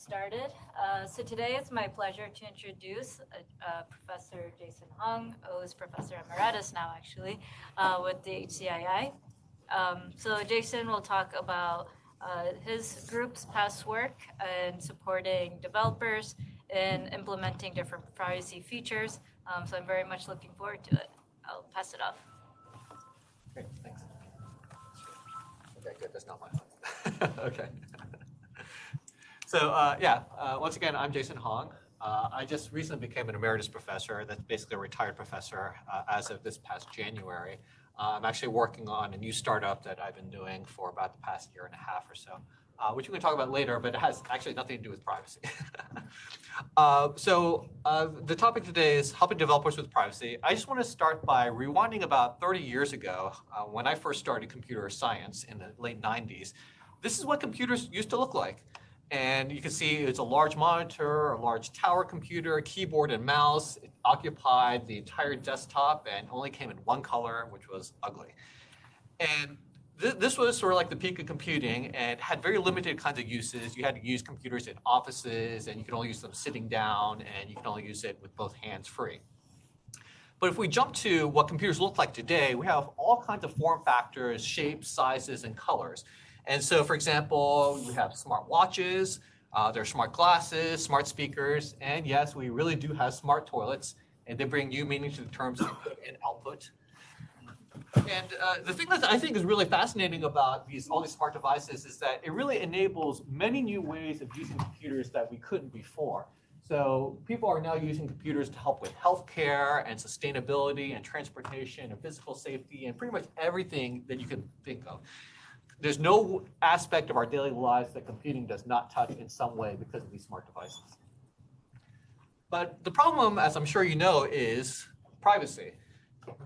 started. So today it's my pleasure to introduce Professor Jason Hong, who's Professor Emeritus now actually, with the HCII. So Jason will talk about his group's past work in supporting developers in implementing different privacy features. So I'm very much looking forward to it. I'll pass it off. Great, thanks. Okay, good, that's not my phone. Okay. So once again, I'm Jason Hong. I just recently became an emeritus professor. That's basically a retired professor as of this past January. I'm actually working on a new startup that I've been doing for about the past year and a half or so, which we can talk about later, but it has actually nothing to do with privacy. The topic today is helping developers with privacy. I just want to start by rewinding about 30 years ago when I first started computer science in the late 90s. This is what computers used to look like. And you can see it's a large monitor, a large tower computer, a keyboard and mouse. It occupied the entire desktop and only came in one color, which was ugly. And this was sort of like the peak of computing and had very limited kinds of uses. You had to use computers in offices, and you could only use them sitting down, and you can only use it with both hands free. But if we jump to what computers look like today, we have all kinds of form factors, shapes, sizes, and colors. And so, for example, we have smart watches, there are smart glasses, smart speakers, and yes, we really do have smart toilets, and they bring new meaning to the terms input and output. And the thing that I think is really fascinating about all these smart devices is that it really enables many new ways of using computers that we couldn't before. So people are now using computers to help with healthcare and sustainability and transportation and physical safety and pretty much everything that you can think of. There's no aspect of our daily lives that computing does not touch in some way because of these smart devices. But the problem, as I'm sure you know, is privacy.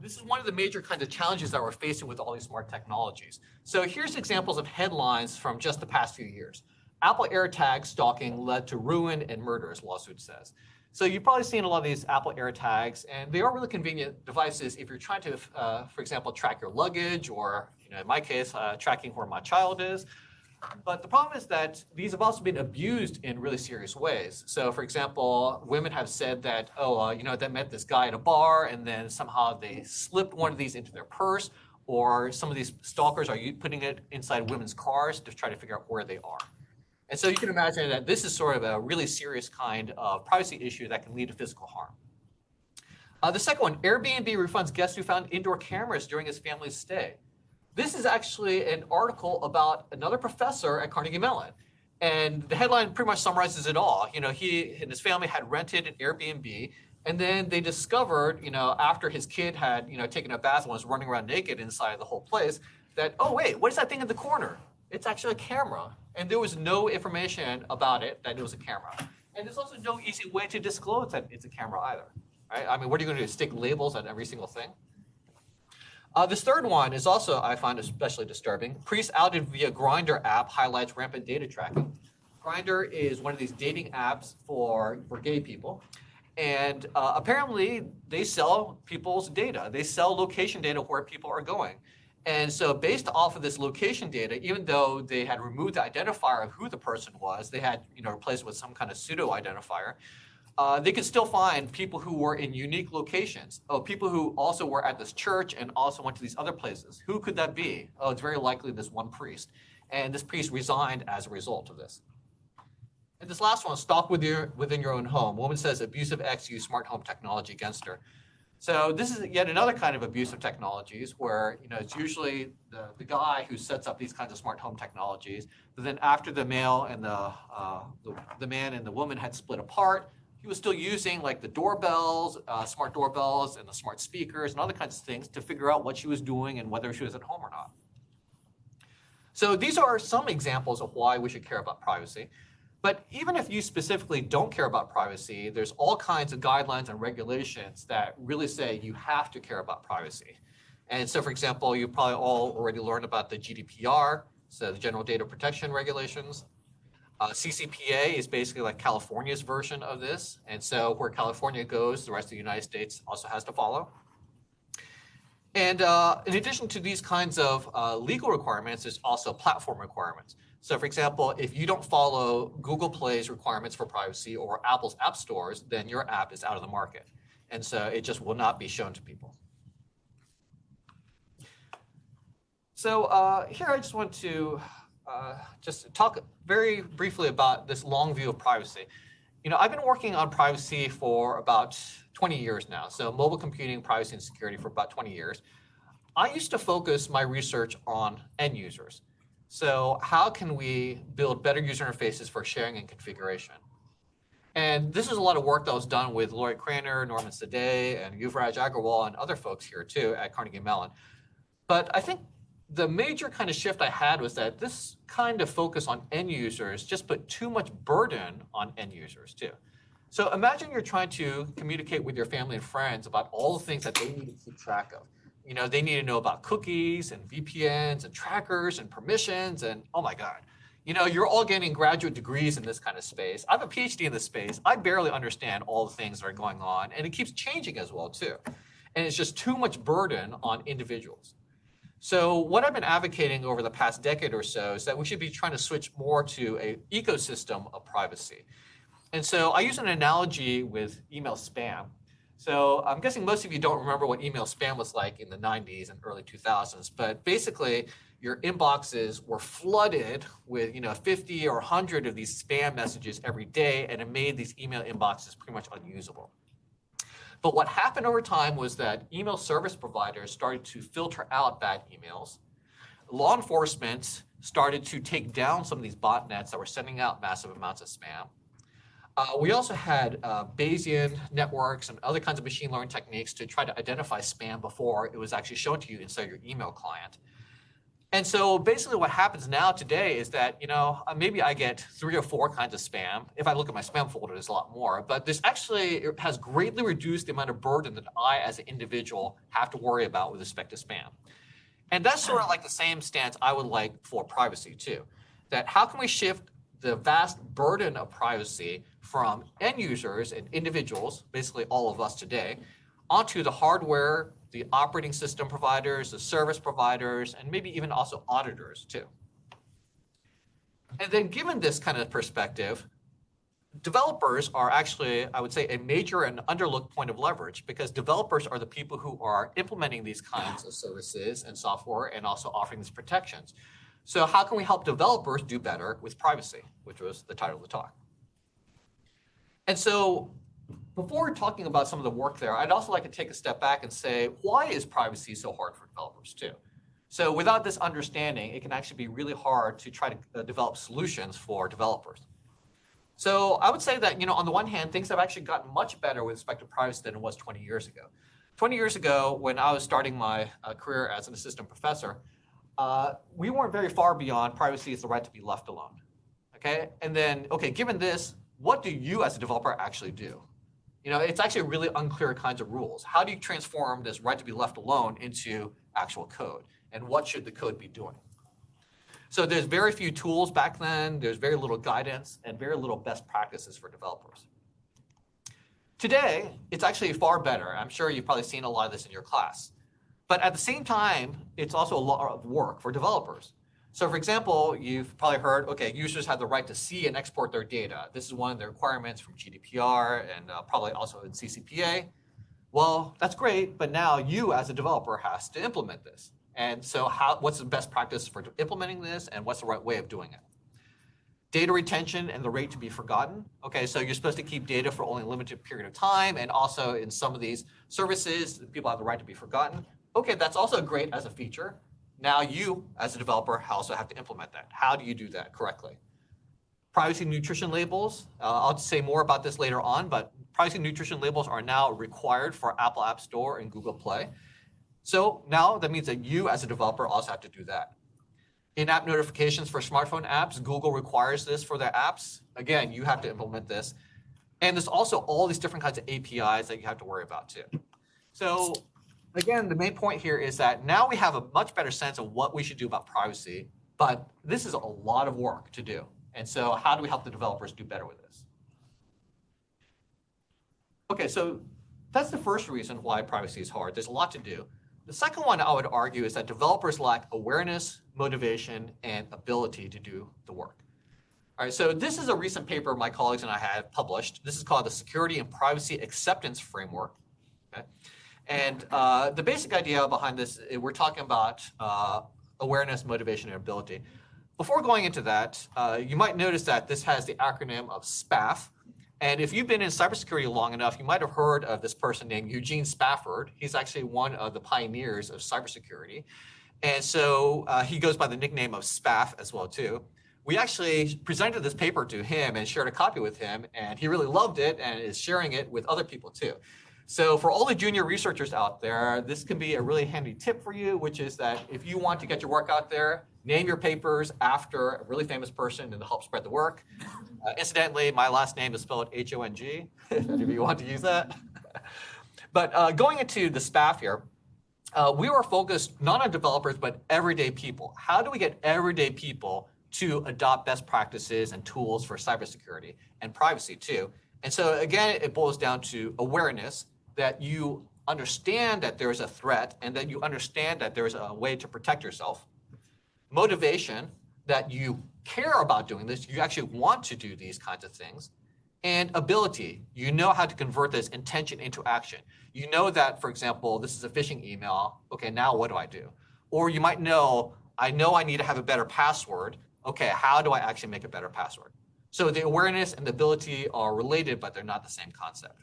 This is one of the major kinds of challenges that we're facing with all these smart technologies. So here's examples of headlines from just the past few years. Apple AirTag stalking led to ruin and murders, lawsuit says. So you've probably seen a lot of these Apple AirTags, and they are really convenient devices if you're trying to, for example, track your luggage or, in my case, tracking where my child is. But the problem is that these have also been abused in really serious ways. So, for example, women have said that, they met this guy at a bar, and then somehow they slipped one of these into their purse, or some of these stalkers are putting it inside women's cars to try to figure out where they are. And so you can imagine that this is sort of a really serious kind of privacy issue that can lead to physical harm. The second one, Airbnb refunds guests who found indoor cameras during his family's stay. This is actually an article about another professor at Carnegie Mellon. And the headline pretty much summarizes it all. He and his family had rented an Airbnb, and then they discovered, after his kid had, taken a bath and was running around naked inside the whole place, that, oh, wait, what is that thing in the corner? It's actually a camera. And there was no information about it that it was a camera. And there's also no easy way to disclose that it's a camera either. Right? I mean, what are you going to do, stick labels on every single thing? This third one is also, I find, especially disturbing. Priest outed via Grindr app highlights rampant data tracking. Grindr is one of these dating apps for gay people. And apparently, they sell people's data. They sell location data where people are going. And so based off of this location data, even though they had removed the identifier of who the person was, they had replaced it with some kind of pseudo identifier, they could still find people who were in unique locations. Oh, people who also were at this church and also went to these other places. Who could that be? Oh, it's very likely this one priest. And this priest resigned as a result of this. And this last one, stalk within your own home. Woman says abusive ex used smart home technology against her. So this is yet another kind of abusive technologies where it's usually the guy who sets up these kinds of smart home technologies. But then after the male and the man and the woman had split apart, he was still using like the doorbells, smart doorbells, and the smart speakers and other kinds of things to figure out what she was doing and whether she was at home or not. So these are some examples of why we should care about privacy. But even if you specifically don't care about privacy, there's all kinds of guidelines and regulations that really say you have to care about privacy. And so, for example, you probably all already learned about the GDPR, so the General Data Protection Regulations. CCPA is basically like California's version of this. And so where California goes, the rest of the United States also has to follow. And in addition to these kinds of legal requirements, there's also platform requirements. So for example, if you don't follow Google Play's requirements for privacy or Apple's app stores, then your app is out of the market. And so it just will not be shown to people. So here I just want to just talk very briefly about this long view of privacy. I've been working on privacy for about 20 years now. So mobile computing, privacy, and security for about 20 years. I used to focus my research on end users. So how can we build better user interfaces for sharing and configuration? And this is a lot of work that was done with Lloyd Cranor, Norman Sadeh, and Yuvraj Agrawal, and other folks here too at Carnegie Mellon. But I think the major kind of shift I had was that this kind of focus on end users just put too much burden on end users too. So imagine you're trying to communicate with your family and friends about all the things that they need to keep track of. They need to know about cookies and VPNs and trackers and permissions and, oh my God, you're all getting graduate degrees in this kind of space. I have a PhD in this space. I barely understand all the things that are going on, and it keeps changing as well too. And it's just too much burden on individuals. So what I've been advocating over the past decade or so is that we should be trying to switch more to an ecosystem of privacy. And so I use an analogy with email spam. So I'm guessing most of you don't remember what email spam was like in the 90s and early 2000s, but basically your inboxes were flooded with 50 or 100 of these spam messages every day, and it made these email inboxes pretty much unusable. But what happened over time was that email service providers started to filter out bad emails. Law enforcement started to take down some of these botnets that were sending out massive amounts of spam. We also had Bayesian networks and other kinds of machine learning techniques to try to identify spam before it was actually shown to you inside your email client. And so basically what happens now today is that, maybe I get 3 or 4 kinds of spam. If I look at my spam folder, there's a lot more. But this actually has greatly reduced the amount of burden that I, as an individual, have to worry about with respect to spam. And that's sort of like the same stance I would like for privacy, too. That how can we shift the vast burden of privacy from end users and individuals, basically all of us today, onto the hardware, the operating system providers, the service providers, and maybe even also auditors too. And then given this kind of perspective, developers are actually, I would say, a major and underlooked point of leverage, because developers are the people who are implementing these kinds of services and software and also offering these protections. So how can we help developers do better with privacy, which was the title of the talk. And so before talking about some of the work there, I'd also like to take a step back and say, why is privacy so hard for developers too? So without this understanding, it can actually be really hard to try to develop solutions for developers. So I would say that, on the one hand, things have actually gotten much better with respect to privacy than it was 20 years ago. 20 years ago, when I was starting my career as an assistant professor, we weren't very far beyond privacy is the right to be left alone. Okay, and then, given this, what do you as a developer actually do? It's actually really unclear kinds of rules. How do you transform this right to be left alone into actual code? And what should the code be doing? So there's very few tools back then. There's very little guidance and very little best practices for developers. Today, it's actually far better. I'm sure you've probably seen a lot of this in your class. But at the same time, it's also a lot of work for developers. So for example, you've probably heard, users have the right to see and export their data. This is one of the requirements from GDPR and probably also in CCPA. Well, that's great, but now you as a developer has to implement this. And so what's the best practice for implementing this, and what's the right way of doing it? Data retention and the rate to be forgotten. So you're supposed to keep data for only a limited period of time, and also in some of these services, people have the right to be forgotten. That's also great as a feature. Now you, as a developer, also have to implement that. How do you do that correctly? Privacy and nutrition labels. I'll say more about this later on, but privacy and nutrition labels are now required for Apple App Store and Google Play. So now that means that you, as a developer, also have to do that. In-app notifications for smartphone apps, Google requires this for their apps. Again, you have to implement this. And there's also all these different kinds of APIs that you have to worry about too. So again, the main point here is that now we have a much better sense of what we should do about privacy, but this is a lot of work to do. And so how do we help the developers do better with this? So that's the first reason why privacy is hard. There's a lot to do. The second one I would argue is that developers lack awareness, motivation, and ability to do the work. All right, so this is a recent paper my colleagues and I have published. This is called the Security and Privacy Acceptance Framework. Okay? And the basic idea behind this, we're talking about awareness, motivation, and ability. Before going into that, you might notice that this has the acronym of SPAF. And if you've been in cybersecurity long enough, you might have heard of this person named Eugene Spafford. He's actually one of the pioneers of cybersecurity. And so he goes by the nickname of SPAF as well, too. We actually presented this paper to him and shared a copy with him, and he really loved it and is sharing it with other people, too. So for all the junior researchers out there, this can be a really handy tip for you, which is that if you want to get your work out there, name your papers after a really famous person and it'll help spread the work. Incidentally, my last name is spelled H-O-N-G, if any of you want to use that. But going into the SPAF here, we were focused not on developers, but everyday people. How do we get everyday people to adopt best practices and tools for cybersecurity and privacy too? And so again, it boils down to awareness, that you understand that there is a threat and that you understand that there is a way to protect yourself. Motivation, that you care about doing this, you actually want to do these kinds of things. And ability, you know how to convert this intention into action. You know that, for example, this is a phishing email. Okay, now what do I do? Or you might know I need to have a better password. Okay, how do I actually make a better password? So the awareness and the ability are related, but they're not the same concept.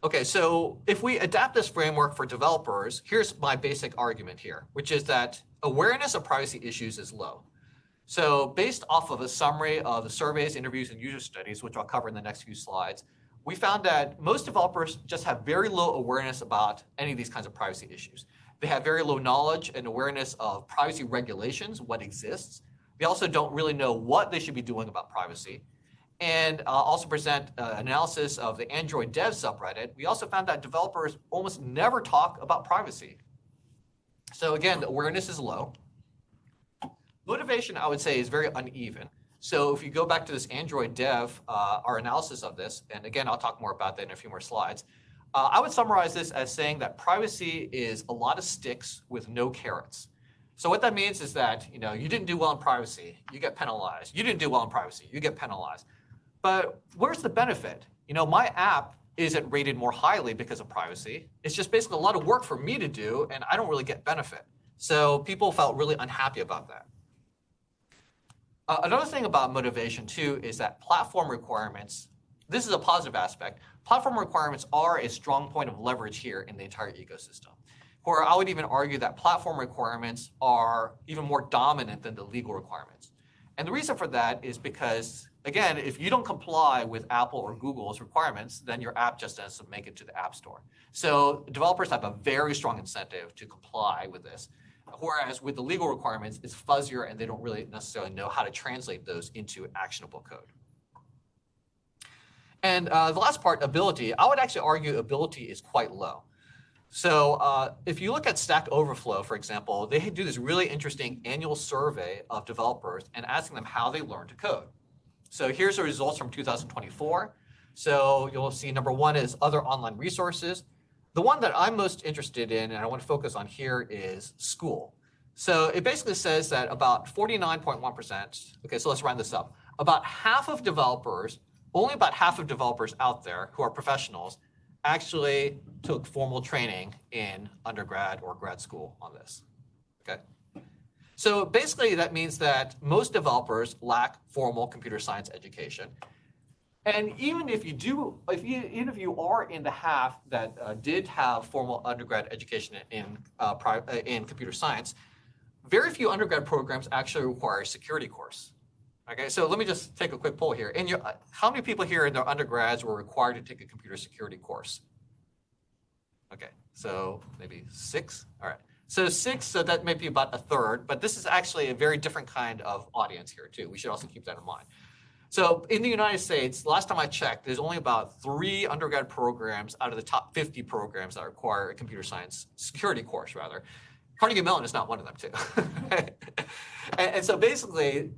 Okay, so if we adapt this framework for developers, here's my basic argument here, which is that awareness of privacy issues is low. So based off of a summary of the surveys, interviews, and user studies, which I'll cover in the next few slides, we found that most developers just have very low awareness about any of these kinds of privacy issues. They have very low knowledge and awareness of privacy regulations, what exists. They also don't really know what they should be doing about privacy. And also present analysis of the Android dev subreddit. We also found that developers almost never talk about privacy. So again, the awareness is low. Motivation, I would say, is very uneven. So if you go back to this Android dev, our analysis of this, and again, I'll talk more about that in a few more slides, I would summarize this as saying that privacy is a lot of sticks with no carrots. So what that means is that, you didn't do well in privacy, you get penalized. You didn't do well in privacy, you get penalized. But where's the benefit? My app isn't rated more highly because of privacy. It's just basically a lot of work for me to do, and I don't really get benefit. So people felt really unhappy about that. Another thing about motivation, too, is that platform requirements, this is a positive aspect, platform requirements are a strong point of leverage here in the entire ecosystem. Where I would even argue that platform requirements are even more dominant than the legal requirements. And the reason for that is because, again, if you don't comply with Apple or Google's requirements, then your app just doesn't make it to the App Store. So developers have a very strong incentive to comply with this. Whereas with the legal requirements, it's fuzzier and they don't really necessarily know how to translate those into actionable code. And the last part, ability, I would actually argue ability is quite low. So if you look at Stack Overflow, for example, they do this really interesting annual survey of developers and asking them how they learn to code. So here's the results from 2024. So you'll see number one is other online resources. The one that I'm most interested in and I want to focus on here is school. So it basically says that about 49.1%, okay, so let's round this up. About half of developers, only about half of developers out there who are professionals actually took formal training in undergrad or grad school on this, okay? So basically that means that most developers lack formal computer science education. And even if you do, even if you are in the half that did have formal undergrad education in computer science, very few undergrad programs actually require a security course. Okay, so let me just take a quick poll here. How many people here in their undergrads were required to take a computer security course? Okay, so maybe 6. All right, so 6. So that may be about a third. But this is actually a very different kind of audience here too. We should also keep that in mind. So in the United States, last time I checked, there's only about 3 undergrad programs out of the top 50 programs that require a computer science security course, rather. Carnegie Mellon is not one of them, too. and so basically,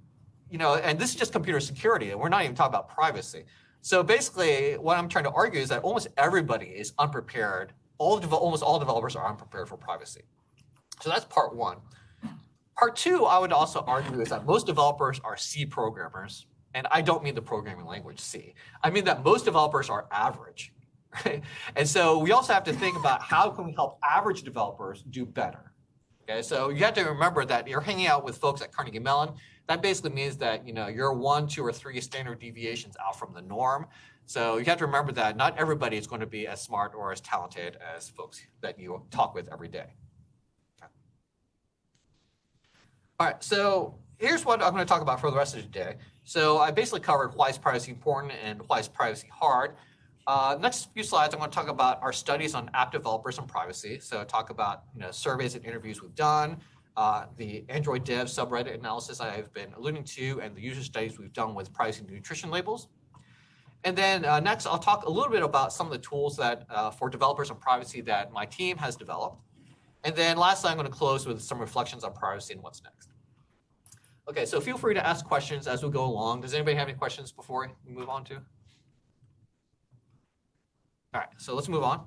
and this is just computer security, and we're not even talking about privacy. So basically, what I'm trying to argue is that almost everybody is unprepared almost all developers are unprepared for privacy. So that's part one. Part two, I would also argue, is that most developers are C programmers. And I don't mean the programming language C. I mean that most developers are average. Right? And so we also have to think about how can we help average developers do better. Okay, so you have to remember that you're hanging out with folks at Carnegie Mellon. That basically means that you're 1, 2, or 3 standard deviations out from the norm. So you have to remember that not everybody is going to be as smart or as talented as folks that you talk with every day. Okay. All right, so here's what I'm going to talk about for the rest of the day. So I basically covered why is privacy important and why is privacy hard. Next few slides, I'm going to talk about our studies on app developers and privacy. So talk about surveys and interviews we've done, the Android dev subreddit analysis I've been alluding to, and the user studies we've done with privacy and nutrition labels. And then next, I'll talk a little bit about some of the tools that for developers and privacy that my team has developed. And then lastly, I'm going to close with some reflections on privacy and what's next. Okay, so feel free to ask questions as we go along. Does anybody have any questions before we move on to? All right, so let's move on.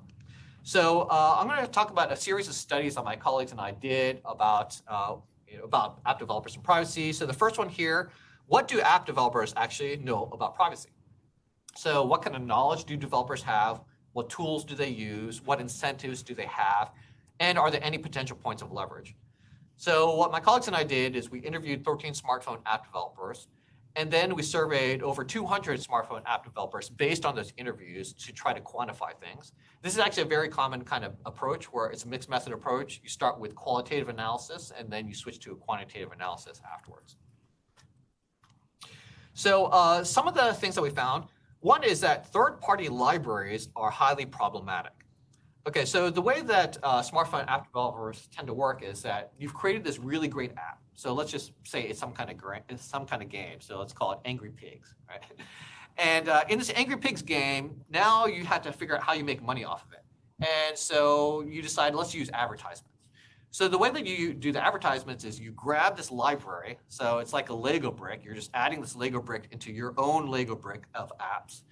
So I'm going to talk about a series of studies that my colleagues and I did about app developers and privacy. So the first one here, what do app developers actually know about privacy? So what kind of knowledge do developers have? What tools do they use? What incentives do they have? And are there any potential points of leverage? So what my colleagues and I did is we interviewed 13 smartphone app developers, and then we surveyed over 200 smartphone app developers based on those interviews to try to quantify things. This is actually a very common kind of approach where it's a mixed method approach. You start with qualitative analysis, and then you switch to a quantitative analysis afterwards. So some of the things that we found, one is that third-party libraries are highly problematic. Okay, so the way that smartphone app developers tend to work is that you've created this really great app. So let's just say it's some kind of game. So let's call it Angry Pigs, right? And in this Angry Pigs game, now you have to figure out how you make money off of it. And so you decide, let's use advertisements. So the way that you do the advertisements is you grab this library. So it's like a Lego brick. You're just adding this Lego brick into your own Lego brick of apps.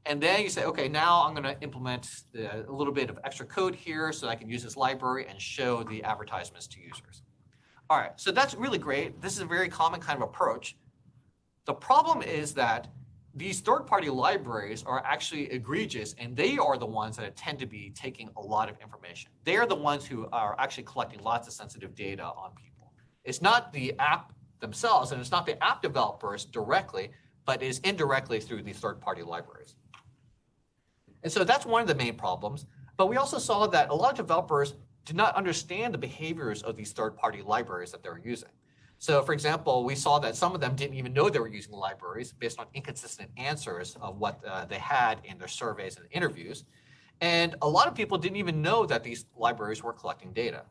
And then you say, okay, now I'm going to implement a little bit of extra code here so I can use this library and show the advertisements to users. All right, so that's really great. This is a very common kind of approach. The problem is that these third-party libraries are actually egregious, and they are the ones that tend to be taking a lot of information. They are the ones who are actually collecting lots of sensitive data on people. It's not the app themselves, and it's not the app developers directly, but it is indirectly through these third-party libraries. And so that's one of the main problems. But we also saw that a lot of developers did not understand the behaviors of these third-party libraries that they were using. So for example, we saw that some of them didn't even know they were using libraries based on inconsistent answers of what they had in their surveys and interviews. And a lot of people didn't even know that these libraries were collecting data.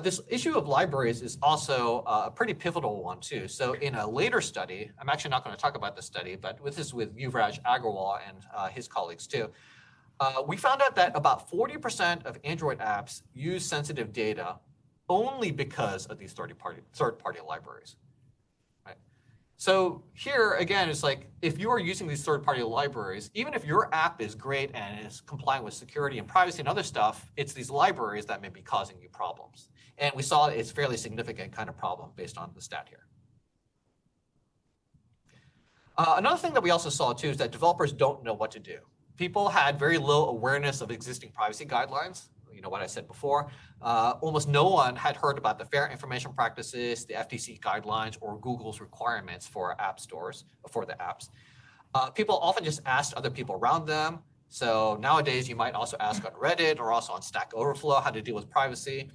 This issue of libraries is also a pretty pivotal one too. So in a later study, I'm actually not going to talk about this study, but this is with Yuvraj Agarwal and his colleagues too. We found out that about 40% of Android apps use sensitive data only because of these third-party libraries. Right? So here, again, it's like if you are using these third-party libraries, even if your app is great and is compliant with security and privacy and other stuff, it's these libraries that may be causing you problems. And we saw it's a fairly significant kind of problem based on the stat here. Another thing that we also saw, too, is that developers don't know what to do. People had very low awareness of existing privacy guidelines. You know what I said before. Almost no one had heard about the Fair Information Practices, the FTC guidelines, or Google's requirements for app stores, for the apps. People often just asked other people around them. So nowadays, you might also ask on Reddit or also on Stack Overflow how to deal with privacy.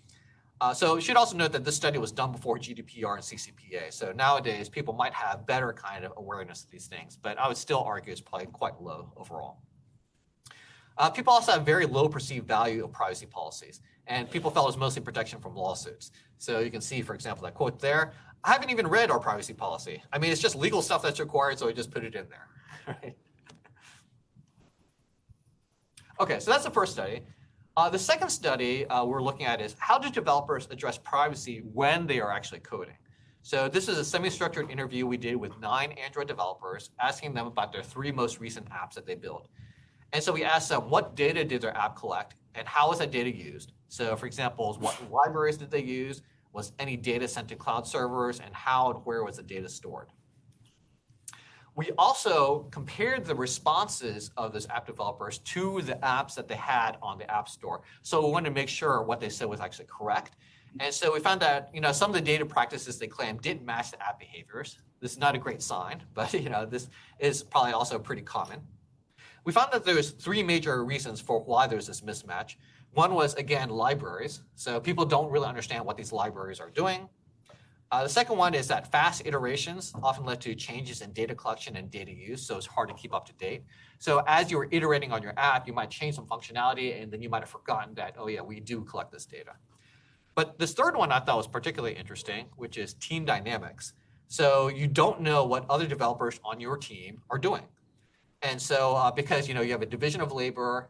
So you should also note that this study was done before GDPR and CCPA. So nowadays, people might have better kind of awareness of these things, but I would still argue it's probably quite low overall. People also have very low perceived value of privacy policies, and people felt it was mostly protection from lawsuits. So you can see, for example, that quote there, I haven't even read our privacy policy. I mean, it's just legal stuff that's required, so I just put it in there. Right? Okay, so that's the first study. The second study we're looking at is how do developers address privacy when they are actually coding? So this is a semi-structured interview we did with 9 Android developers, asking them about their 3 most recent apps that they built. And so we asked them, what data did their app collect? and how was that data used. So for example, what libraries did they use? Was any data sent to cloud servers, and how and where was the data stored? We also compared the responses of those app developers to the apps that they had on the App Store. So we wanted to make sure what they said was actually correct. And so we found that some of the data practices they claimed didn't match the app behaviors. This is not a great sign, but this is probably also pretty common. We found that there was three major reasons for why there's this mismatch. One was, again, libraries. So people don't really understand what these libraries are doing. The second one is that fast iterations often led to changes in data collection and data use, so it's hard to keep up to date. So as you were iterating on your app, you might change some functionality, and then you might have forgotten that, oh yeah, we do collect this data. But this third one I thought was particularly interesting, which is team dynamics. So you don't know what other developers on your team are doing. And so because you have a division of labor,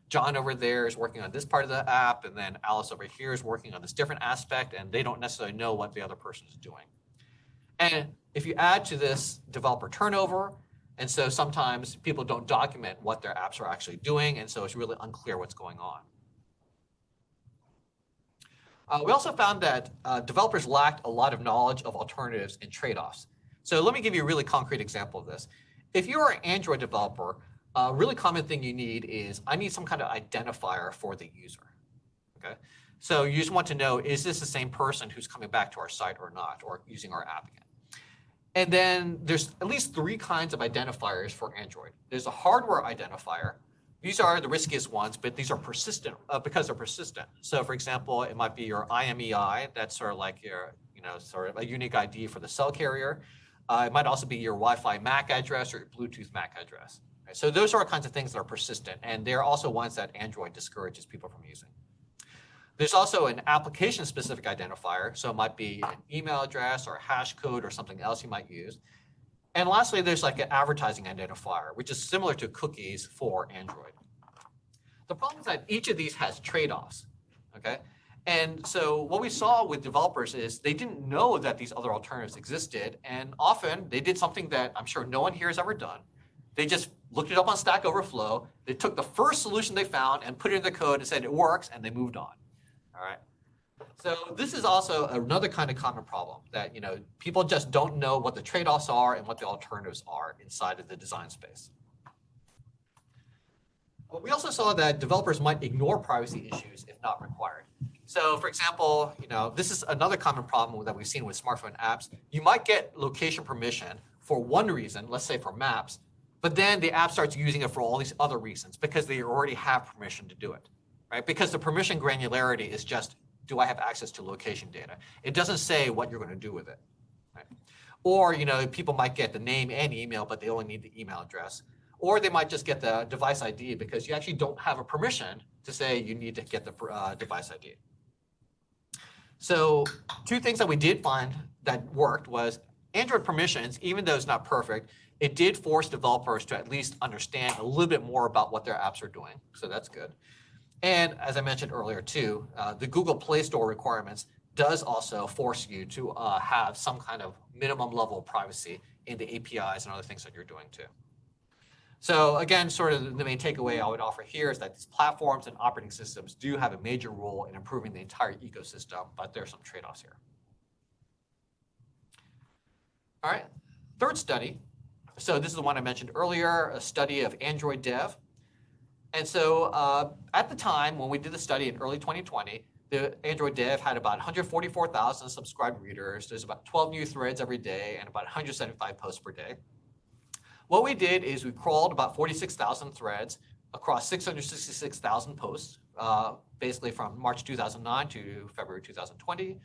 John over there is working on this part of the app, and then Alice over here is working on this different aspect, and they don't necessarily know what the other person is doing. And if you add to this developer turnover, and so sometimes people don't document what their apps are actually doing, and so it's really unclear what's going on. We also found that developers lacked a lot of knowledge of alternatives and trade-offs. So let me give you a really concrete example of this. If you're an Android developer, a really common thing you need is, I need some kind of identifier for the user, okay? So you just want to know, is this the same person who's coming back to our site or not, or using our app again? And then there's at least three kinds of identifiers for Android. There's a hardware identifier. These are the riskiest ones, but these are persistent because they're persistent. So for example, it might be your IMEI, that's sort of like your, sort of a unique ID for the cell carrier. It might also be your Wi-Fi MAC address or your Bluetooth MAC address. So those are kinds of things that are persistent, and they're also ones that Android discourages people from using. There's also an application-specific identifier, so it might be an email address or a hash code or something else you might use. And lastly, there's like an advertising identifier, which is similar to cookies for Android. The problem is that each of these has trade-offs, okay? And so what we saw with developers is they didn't know that these other alternatives existed, and often they did something that I'm sure no one here has ever done. They just looked it up on Stack Overflow. They took the first solution they found and put it in the code and said it works, and they moved on. All right. So this is also another kind of common problem that people just don't know what the trade-offs are and what the alternatives are inside of the design space. But we also saw that developers might ignore privacy issues if not required. So for example, this is another common problem that we've seen with smartphone apps. You might get location permission for one reason, let's say for maps, but then the app starts using it for all these other reasons because they already have permission to do it, right? Because the permission granularity is just, do I have access to location data? It doesn't say what you're going to do with it, right? Or, people might get the name and email, but they only need the email address. Or they might just get the device ID because you actually don't have a permission to say you need to get the device ID. So two things that we did find that worked was Android permissions, even though it's not perfect, it did force developers to at least understand a little bit more about what their apps are doing. So that's good. And as I mentioned earlier too, the Google Play Store requirements does also force you to have some kind of minimum level of privacy in the APIs and other things that you're doing too. So again, sort of the main takeaway I would offer here is that these platforms and operating systems do have a major role in improving the entire ecosystem, but there are some trade-offs here. All right, third study. So this is the one I mentioned earlier, a study of Android dev. And so at the time when we did the study in early 2020, the Android dev had about 144,000 subscribed readers. There's about 12 new threads every day and about 175 posts per day. What we did is we crawled about 46,000 threads across 666,000 posts, basically from March 2009 to February 2020.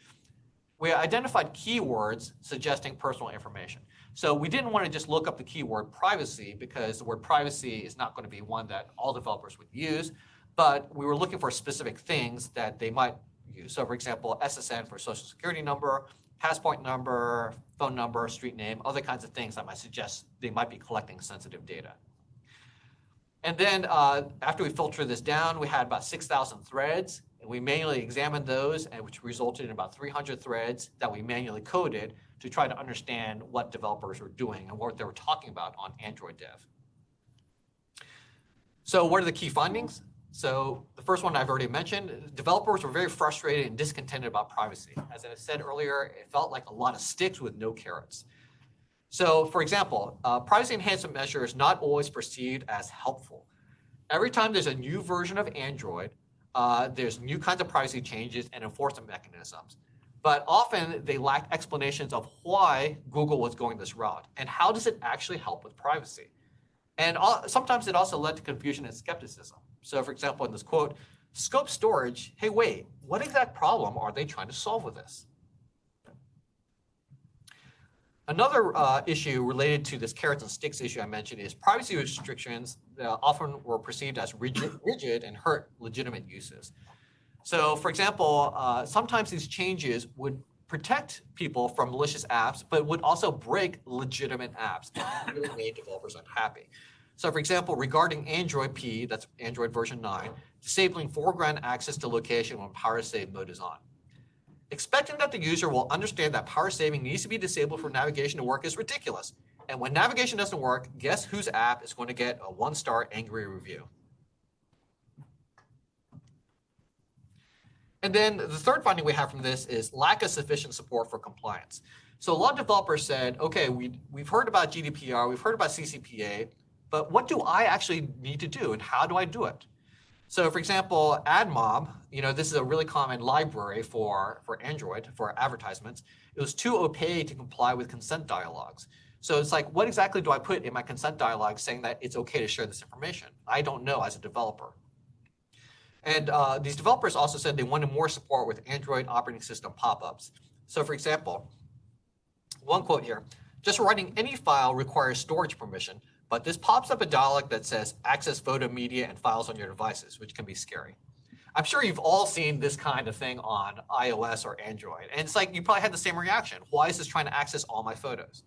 We identified keywords suggesting personal information. So we didn't want to just look up the keyword privacy because the word privacy is not going to be one that all developers would use, but we were looking for specific things that they might use. So for example, SSN for social security number, passport number, phone number, street name, other kinds of things that might suggest they might be collecting sensitive data. And then after we filtered this down, we had about 6,000 threads, and we manually examined those, and which resulted in about 300 threads that we manually coded to try to understand what developers were doing and what they were talking about on Android dev. So what are the key findings? So the first one I've already mentioned, developers were very frustrated and discontented about privacy. As I said earlier, it felt like a lot of sticks with no carrots. So for example, privacy enhancement measures not always perceived as helpful. Every time there's a new version of Android, there's new kinds of privacy changes and enforcement mechanisms. But often they lack explanations of why Google was going this route and how does it actually help with privacy. And sometimes it also led to confusion and skepticism. So for example, in this quote, scope storage, hey, wait, what exact problem are they trying to solve with this? Another issue related to this carrots and sticks issue I mentioned is privacy restrictions that often were perceived as rigid and hurt legitimate uses. So for example, sometimes these changes would protect people from malicious apps, but would also break legitimate apps and really made developers unhappy. So for example, regarding Android P, that's Android version 9, disabling foreground access to location when power save mode is on. Expecting that the user will understand that power saving needs to be disabled for navigation to work is ridiculous. And when navigation doesn't work, guess whose app is going to get a 1-star angry review? And then the third finding we have from this is lack of sufficient support for compliance. So a lot of developers said, okay, we've heard about GDPR, we've heard about CCPA, but what do I actually need to do and how do I do it? So for example, AdMob, this is a really common library for Android, for advertisements. It was too opaque to comply with consent dialogues. So it's like, what exactly do I put in my consent dialogue saying that it's okay to share this information? I don't know as a developer. And these developers also said they wanted more support with Android operating system pop-ups. So for example, one quote here, just writing any file requires storage permission, but this pops up a dialog that says access photo, media, and files on your devices, which can be scary. I'm sure you've all seen this kind of thing on iOS or Android. And it's like, you probably had the same reaction. Why is this trying to access all my photos?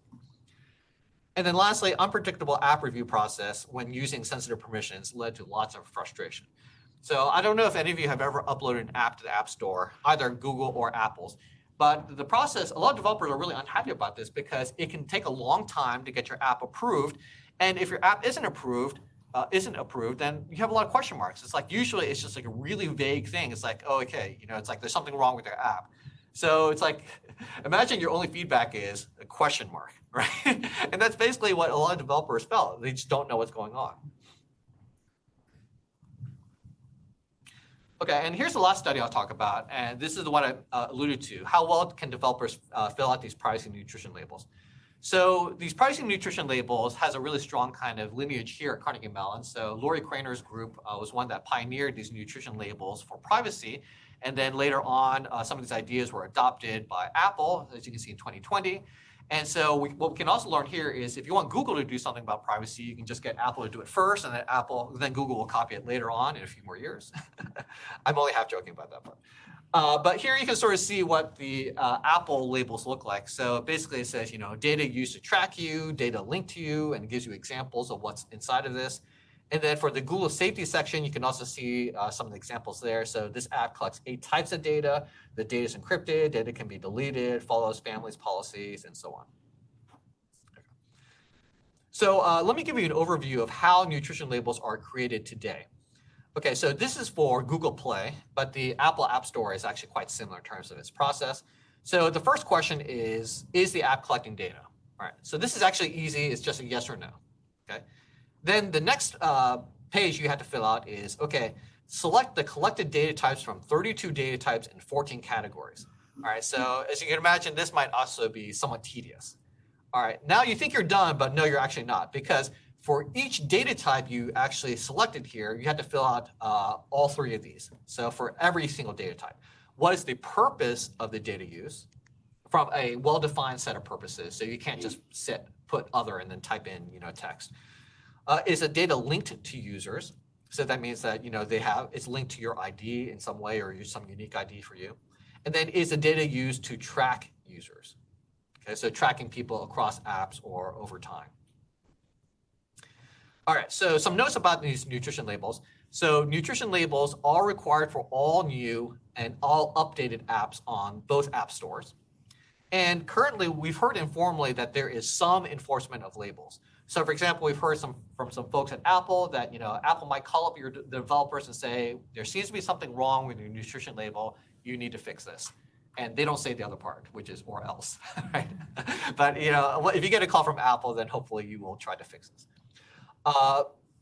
And then lastly, unpredictable app review process when using sensitive permissions led to lots of frustration. So I don't know if any of you have ever uploaded an app to the App Store, either Google or Apple's. But the process, a lot of developers are really unhappy about this because it can take a long time to get your app approved. And if your app isn't approved, then you have a lot of question marks. It's like usually it's just like a really vague thing. It's like, oh, okay, it's like there's something wrong with your app. So it's like, imagine your only feedback is a question mark, right? And that's basically what a lot of developers felt. They just don't know what's going on. Okay, and here's the last study I'll talk about, and this is the one I alluded to. How well can developers fill out these privacy and nutrition labels? So these privacy and nutrition labels has a really strong kind of lineage here at Carnegie Mellon. So Lori Kraner's group was one that pioneered these nutrition labels for privacy. And then later on, some of these ideas were adopted by Apple, as you can see in 2020. And so what we can also learn here is if you want Google to do something about privacy, you can just get Apple to do it first, and then Google will copy it later on in a few more years. I'm only half joking about that part. But here you can sort of see what the Apple labels look like. So basically it says, data used to track you, data linked to you, and it gives you examples of what's inside of this. And then for the Google safety section, you can also see some of the examples there. So this app collects 8 types of data. The data is encrypted, data can be deleted, follows families, policies, and so on. So let me give you an overview of how nutrition labels are created today. Okay, so this is for Google Play, but the Apple App Store is actually quite similar in terms of its process. So the first question is the app collecting data? All right, so this is actually easy. It's just a yes or no, okay? Then the next page you have to fill out is, okay, select the collected data types from 32 data types in 14 categories. All right, so as you can imagine, this might also be somewhat tedious. All right, now you think you're done, but no, you're actually not, because for each data type you actually selected here, you have to fill out all 3 of these. So for every single data type, what is the purpose of the data use from a well-defined set of purposes? So you can't just put other and then type in text. Is the data linked to users? So that means that it's linked to your ID in some way or use some unique ID for you. And then is the data used to track users? Okay, so tracking people across apps or over time. All right, so some notes about these nutrition labels. So nutrition labels are required for all new and all updated apps on both app stores. And currently, we've heard informally that there is some enforcement of labels. So for example, we've heard from some folks at Apple that, Apple might call up your developers and say, there seems to be something wrong with your nutrition label. You need to fix this. And they don't say the other part, which is or else, right? But if you get a call from Apple, then hopefully you will try to fix this.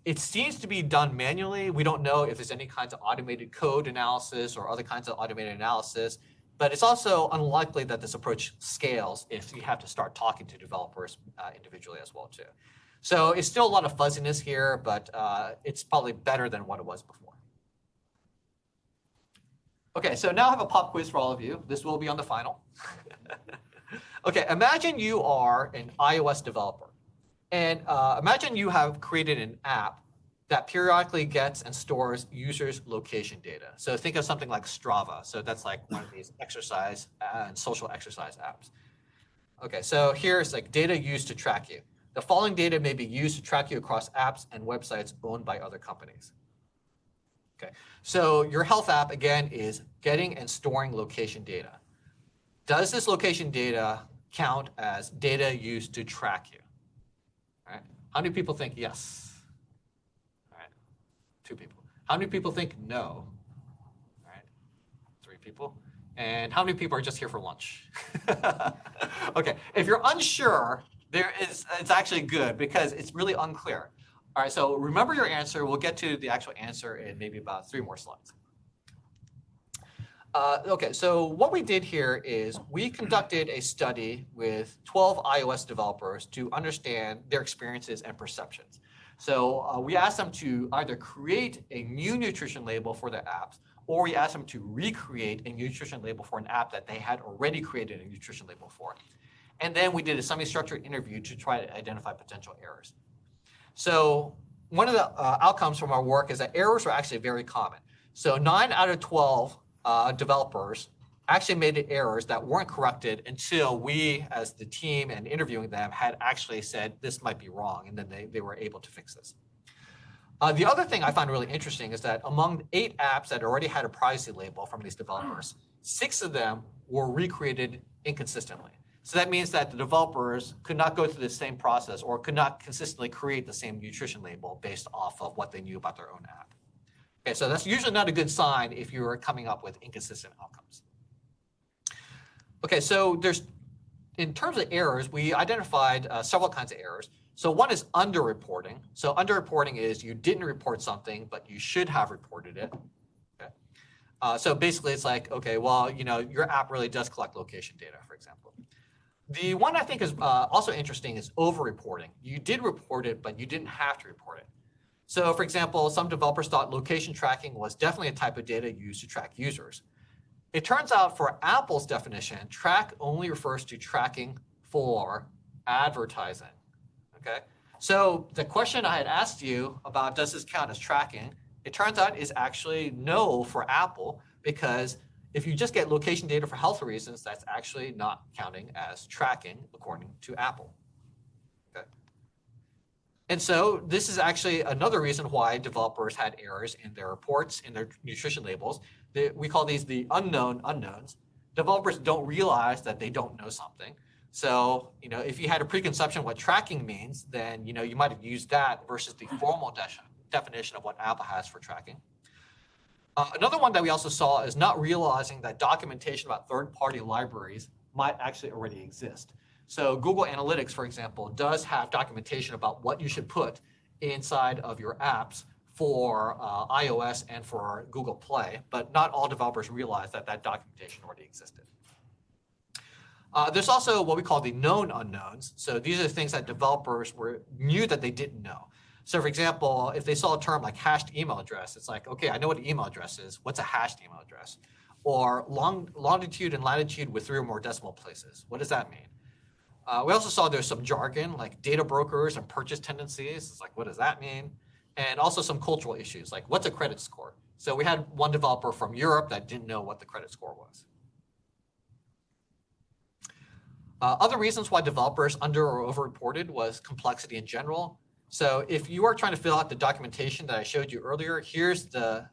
It seems to be done manually. We don't know if there's any kinds of automated code analysis or other kinds of automated analysis, but it's also unlikely that this approach scales if you have to start talking to developers individually as well too. So it's still a lot of fuzziness here, but it's probably better than what it was before. Okay, so now I have a pop quiz for all of you. This will be on the final. Okay, imagine you are an iOS developer. And imagine you have created an app that periodically gets and stores users' location data. So think of something like Strava. So that's like one of these exercise and social exercise apps. Okay, so here's like data used to track you. The following data may be used to track you across apps and websites owned by other companies. Okay, so your health app, again, is getting and storing location data. Does this location data count as data used to track you? All right. How many people think yes? All right. 2 people. How many people think no? All right. 3 people. And how many people are just here for lunch? Okay, if you're unsure, it's actually good because it's really unclear. All right, so remember your answer. We'll get to the actual answer in maybe about 3 more slides. Okay, so what we did here is we conducted a study with 12 iOS developers to understand their experiences and perceptions. So we asked them to either create a new nutrition label for their apps, or we asked them to recreate a nutrition label for an app that they had already created a nutrition label for. And then we did a semi-structured interview to try to identify potential errors. So one of the outcomes from our work is that errors are actually very common. So 9 out of 12 developers actually made errors that weren't corrected until we, as the team and interviewing them, had actually said this might be wrong, and then they were able to fix this. The other thing I find really interesting is that among 8 apps that already had a privacy label from these developers, 6 of them were recreated inconsistently. So that means that the developers could not go through the same process or could not consistently create the same nutrition label based off of what they knew about their own app. Okay, so that's usually not a good sign if you're coming up with inconsistent outcomes. Okay, so in terms of errors, we identified several kinds of errors. So one is underreporting. So underreporting is you didn't report something, but you should have reported it. Okay. So basically it's like, okay, well, your app really does collect location data, for example. The one I think is also interesting is over-reporting. You did report it, but you didn't have to report it. So for example, some developers thought location tracking was definitely a type of data used to track users. It turns out for Apple's definition, track only refers to tracking for advertising. Okay. So the question I had asked you about does this count as tracking, it turns out is actually no for Apple, because if you just get location data for health reasons, that's actually not counting as tracking according to Apple. Okay. And so this is actually another reason why developers had errors in their reports, in their nutrition labels. We call these the unknown unknowns. Developers don't realize that they don't know something. So, if you had a preconception of what tracking means, then, you might have used that versus the formal definition of what Apple has for tracking. Another one that we also saw is not realizing that documentation about third-party libraries might actually already exist. So Google Analytics, for example, does have documentation about what you should put inside of your apps for iOS and for Google Play, but not all developers realize that that documentation already existed. There's also what we call the known unknowns. So these are things that developers knew that they didn't know. So for example, if they saw a term like hashed email address, it's like, okay, I know what an email address is. What's a hashed email address? Or longitude and latitude with 3 or more decimal places. What does that mean? We also saw there's some jargon like data brokers and purchase tendencies. It's like, what does that mean? And also some cultural issues like what's a credit score? So we had one developer from Europe that didn't know what the credit score was. Other reasons why developers under or over-reported was complexity in general. So if you are trying to fill out the documentation that I showed you earlier, here's the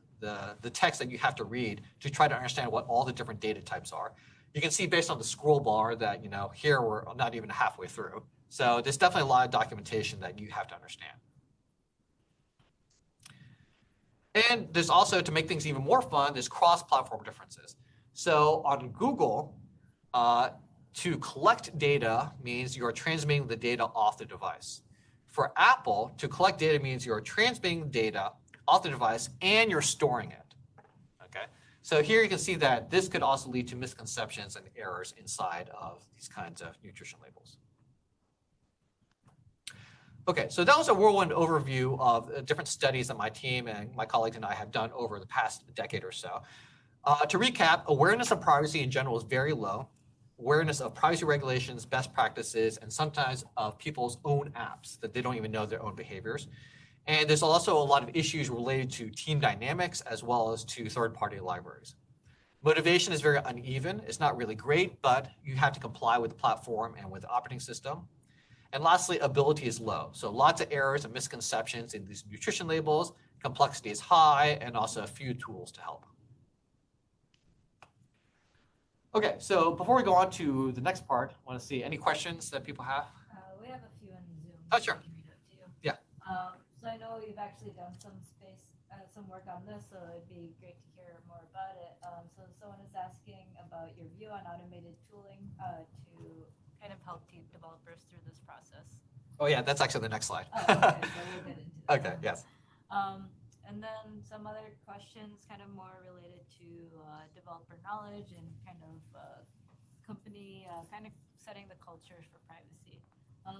text that you have to read to try to understand what all the different data types are. You can see based on the scroll bar that, here we're not even halfway through. So there's definitely a lot of documentation that you have to understand. And there's also, to make things even more fun, there's cross-platform differences. So on Google, to collect data means you're transmitting the data off the device. For Apple, to collect data means you're transmitting data off the device and you're storing it. Okay. So here you can see that this could also lead to misconceptions and errors inside of these kinds of nutrition labels. Okay, so that was a whirlwind overview of different studies that my team and my colleagues and I have done over the past decade or so. To recap, awareness of privacy in general is very low. Awareness of privacy regulations, best practices, and sometimes of people's own apps that they don't even know their own behaviors. And there's also a lot of issues related to team dynamics as well as to third-party libraries. Motivation is very uneven. It's not really great, but you have to comply with the platform and with the operating system. And lastly, ability is low. So lots of errors and misconceptions in these nutrition labels, complexity is high, and also a few tools to help. Okay, so before we go on to the next part, I want to see any questions that people have? We have a few on Zoom. Oh, sure. I can read out to you. Yeah. So I know you've actually done some work on this, so it'd be great to hear more about it. So someone is asking about your view on automated tooling to kind of help team developers through this process. Oh yeah, that's actually the next slide. Oh, okay, so we'll get into that. Okay, yes. And then some other questions kind of more related to developer knowledge and kind of company kind of setting the culture for privacy.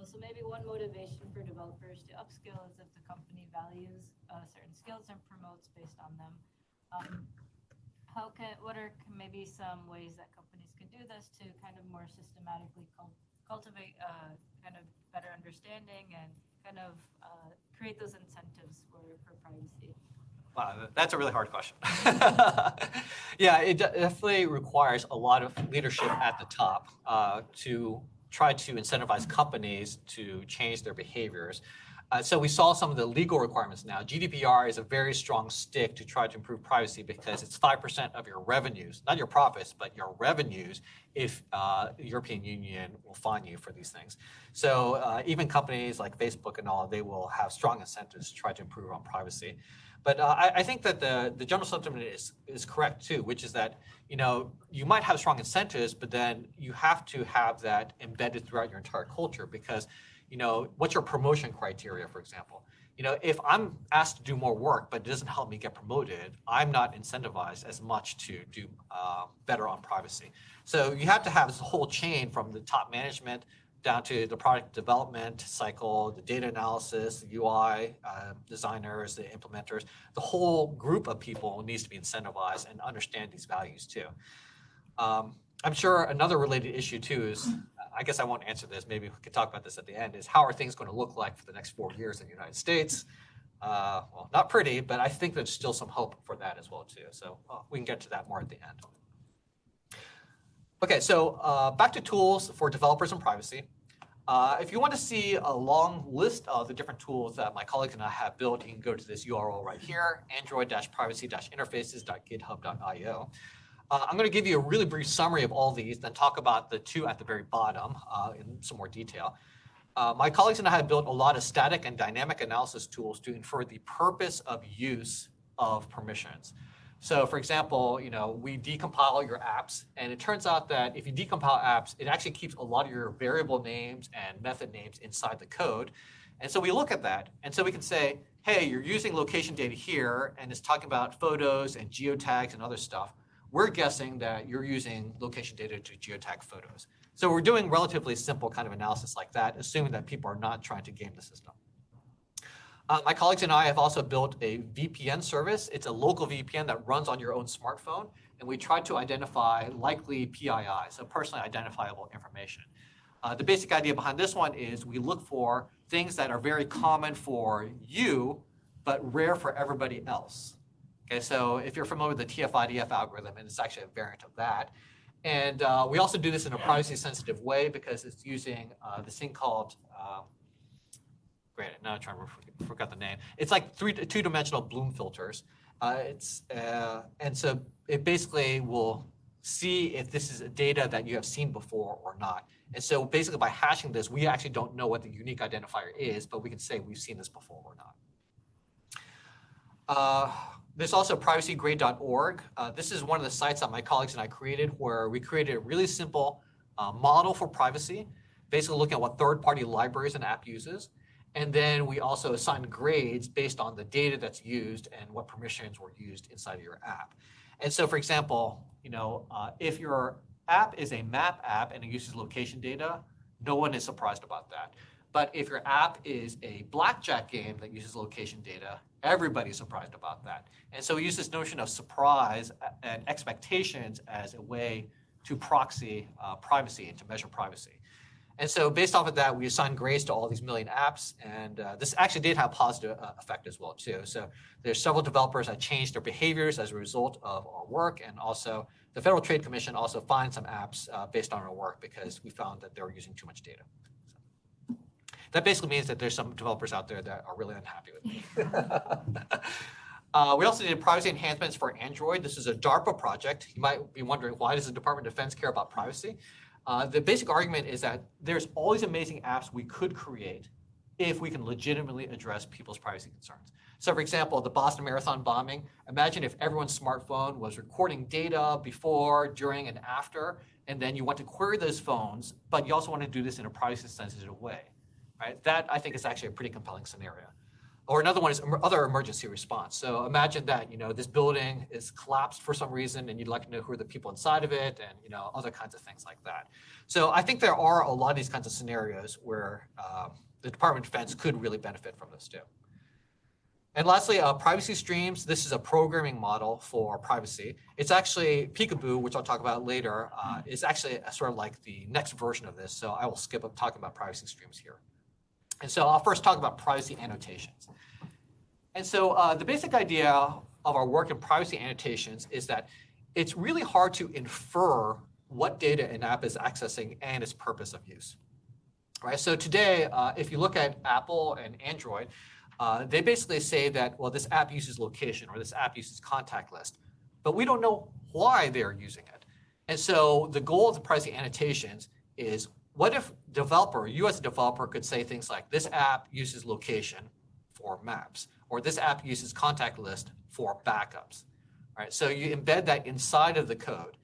So maybe one motivation for developers to upskill is if the company values certain skills and promotes based on them. What are maybe some ways that companies can do this to kind of more systematically cultivate kind of better understanding and kind of create those incentives for privacy? Wow, that's a really hard question. Yeah, it definitely requires a lot of leadership at the top to try to incentivize companies to change their behaviors. So we saw some of the legal requirements now. GDPR is a very strong stick to try to improve privacy because it's 5% of your revenues, not your profits, but your revenues if the European Union will fine you for these things. So even companies like Facebook and all, they will have strong incentives to try to improve on privacy. But I think that the general sentiment is correct too, which is that you might have strong incentives, but then you have to have that embedded throughout your entire culture because what's your promotion criteria, for example? If I'm asked to do more work, but it doesn't help me get promoted, I'm not incentivized as much to do better on privacy. So you have to have this whole chain from the top management down to the product development cycle, the data analysis, the UI designers, the implementers. The whole group of people needs to be incentivized and understand these values too. I'm sure another related issue too is, I guess I won't answer this, maybe we could talk about this at the end, is how are things going to look like for the next 4 years in the United States? Well, not pretty, but I think there's still some hope for that as well too. So we can get to that more at the end. Okay, so back to tools for developers and privacy. If you want to see a long list of the different tools that my colleagues and I have built, you can go to this URL right here, android-privacy-interfaces.github.io. I'm going to give you a really brief summary of all these, then talk about the two at the very bottom in some more detail. My colleagues and I have built a lot of static and dynamic analysis tools to infer the purpose of use of permissions. So for example, we decompile your apps, and it turns out that if you decompile apps, it actually keeps a lot of your variable names and method names inside the code. And so we look at that, and so we can say, hey, you're using location data here, and it's talking about photos and geotags and other stuff. We're guessing that you're using location data to geotag photos. So we're doing relatively simple kind of analysis like that, assuming that people are not trying to game the system. My colleagues and I have also built a VPN service. It's a local VPN that runs on your own smartphone, and we try to identify likely PII, so personally identifiable information. The basic idea behind this one is we look for things that are very common for you, but rare for everybody else. Okay, so if you're familiar with the TF-IDF algorithm, and it's actually a variant of that. And we also do this in a privacy-sensitive way because it's using this thing called, great, now I'm trying to forget the name. It's like two-dimensional Bloom filters. And so it basically will see if this is data that you have seen before or not. And so basically by hashing this, we actually don't know what the unique identifier is, but we can say we've seen this before or not. There's also privacygrade.org. This is one of the sites that my colleagues and I created where we created a really simple model for privacy, basically looking at what third-party libraries an app uses. And then we also assign grades based on the data that's used and what permissions were used inside of your app. And so, for example, if your app is a map app and it uses location data, no one is surprised about that. But if your app is a blackjack game that uses location data, everybody's surprised about that. And so we use this notion of surprise and expectations as a way to proxy privacy and to measure privacy. And so based off of that, we assigned grades to all these million apps. And this actually did have a positive effect as well, too. So there's several developers that changed their behaviors as a result of our work. And also the Federal Trade Commission also fined some apps based on our work because we found that they were using too much data. So that basically means that there's some developers out there that are really unhappy with me. We also did privacy enhancements for Android. This is a DARPA project. You might be wondering, why does the Department of Defense care about privacy? The basic argument is that there's all these amazing apps we could create if we can legitimately address people's privacy concerns. So for example, the Boston Marathon bombing, imagine if everyone's smartphone was recording data before, during, and after, and then you want to query those phones, but you also want to do this in a privacy-sensitive way, right? That, I think, is actually a pretty compelling scenario. Or another one is other emergency response. So imagine that, this building is collapsed for some reason and you'd like to know who are the people inside of it and, other kinds of things like that. So I think there are a lot of these kinds of scenarios where the Department of Defense could really benefit from this too. And lastly, privacy streams. This is a programming model for privacy. It's actually Peekaboo, which I'll talk about later, is actually sort of like the next version of this. So I will skip up talking about privacy streams here. And so I'll first talk about privacy annotations. And so the basic idea of our work in privacy annotations is that it's really hard to infer what data an app is accessing and its purpose of use. Right? So today, if you look at Apple and Android, they basically say that, well, this app uses location or this app uses contact list, but we don't know why they're using it. And so the goal of the privacy annotations is, what if you as a developer could say things like, this app uses location for maps, or this app uses contact list for backups, right? So you embed that inside of the code.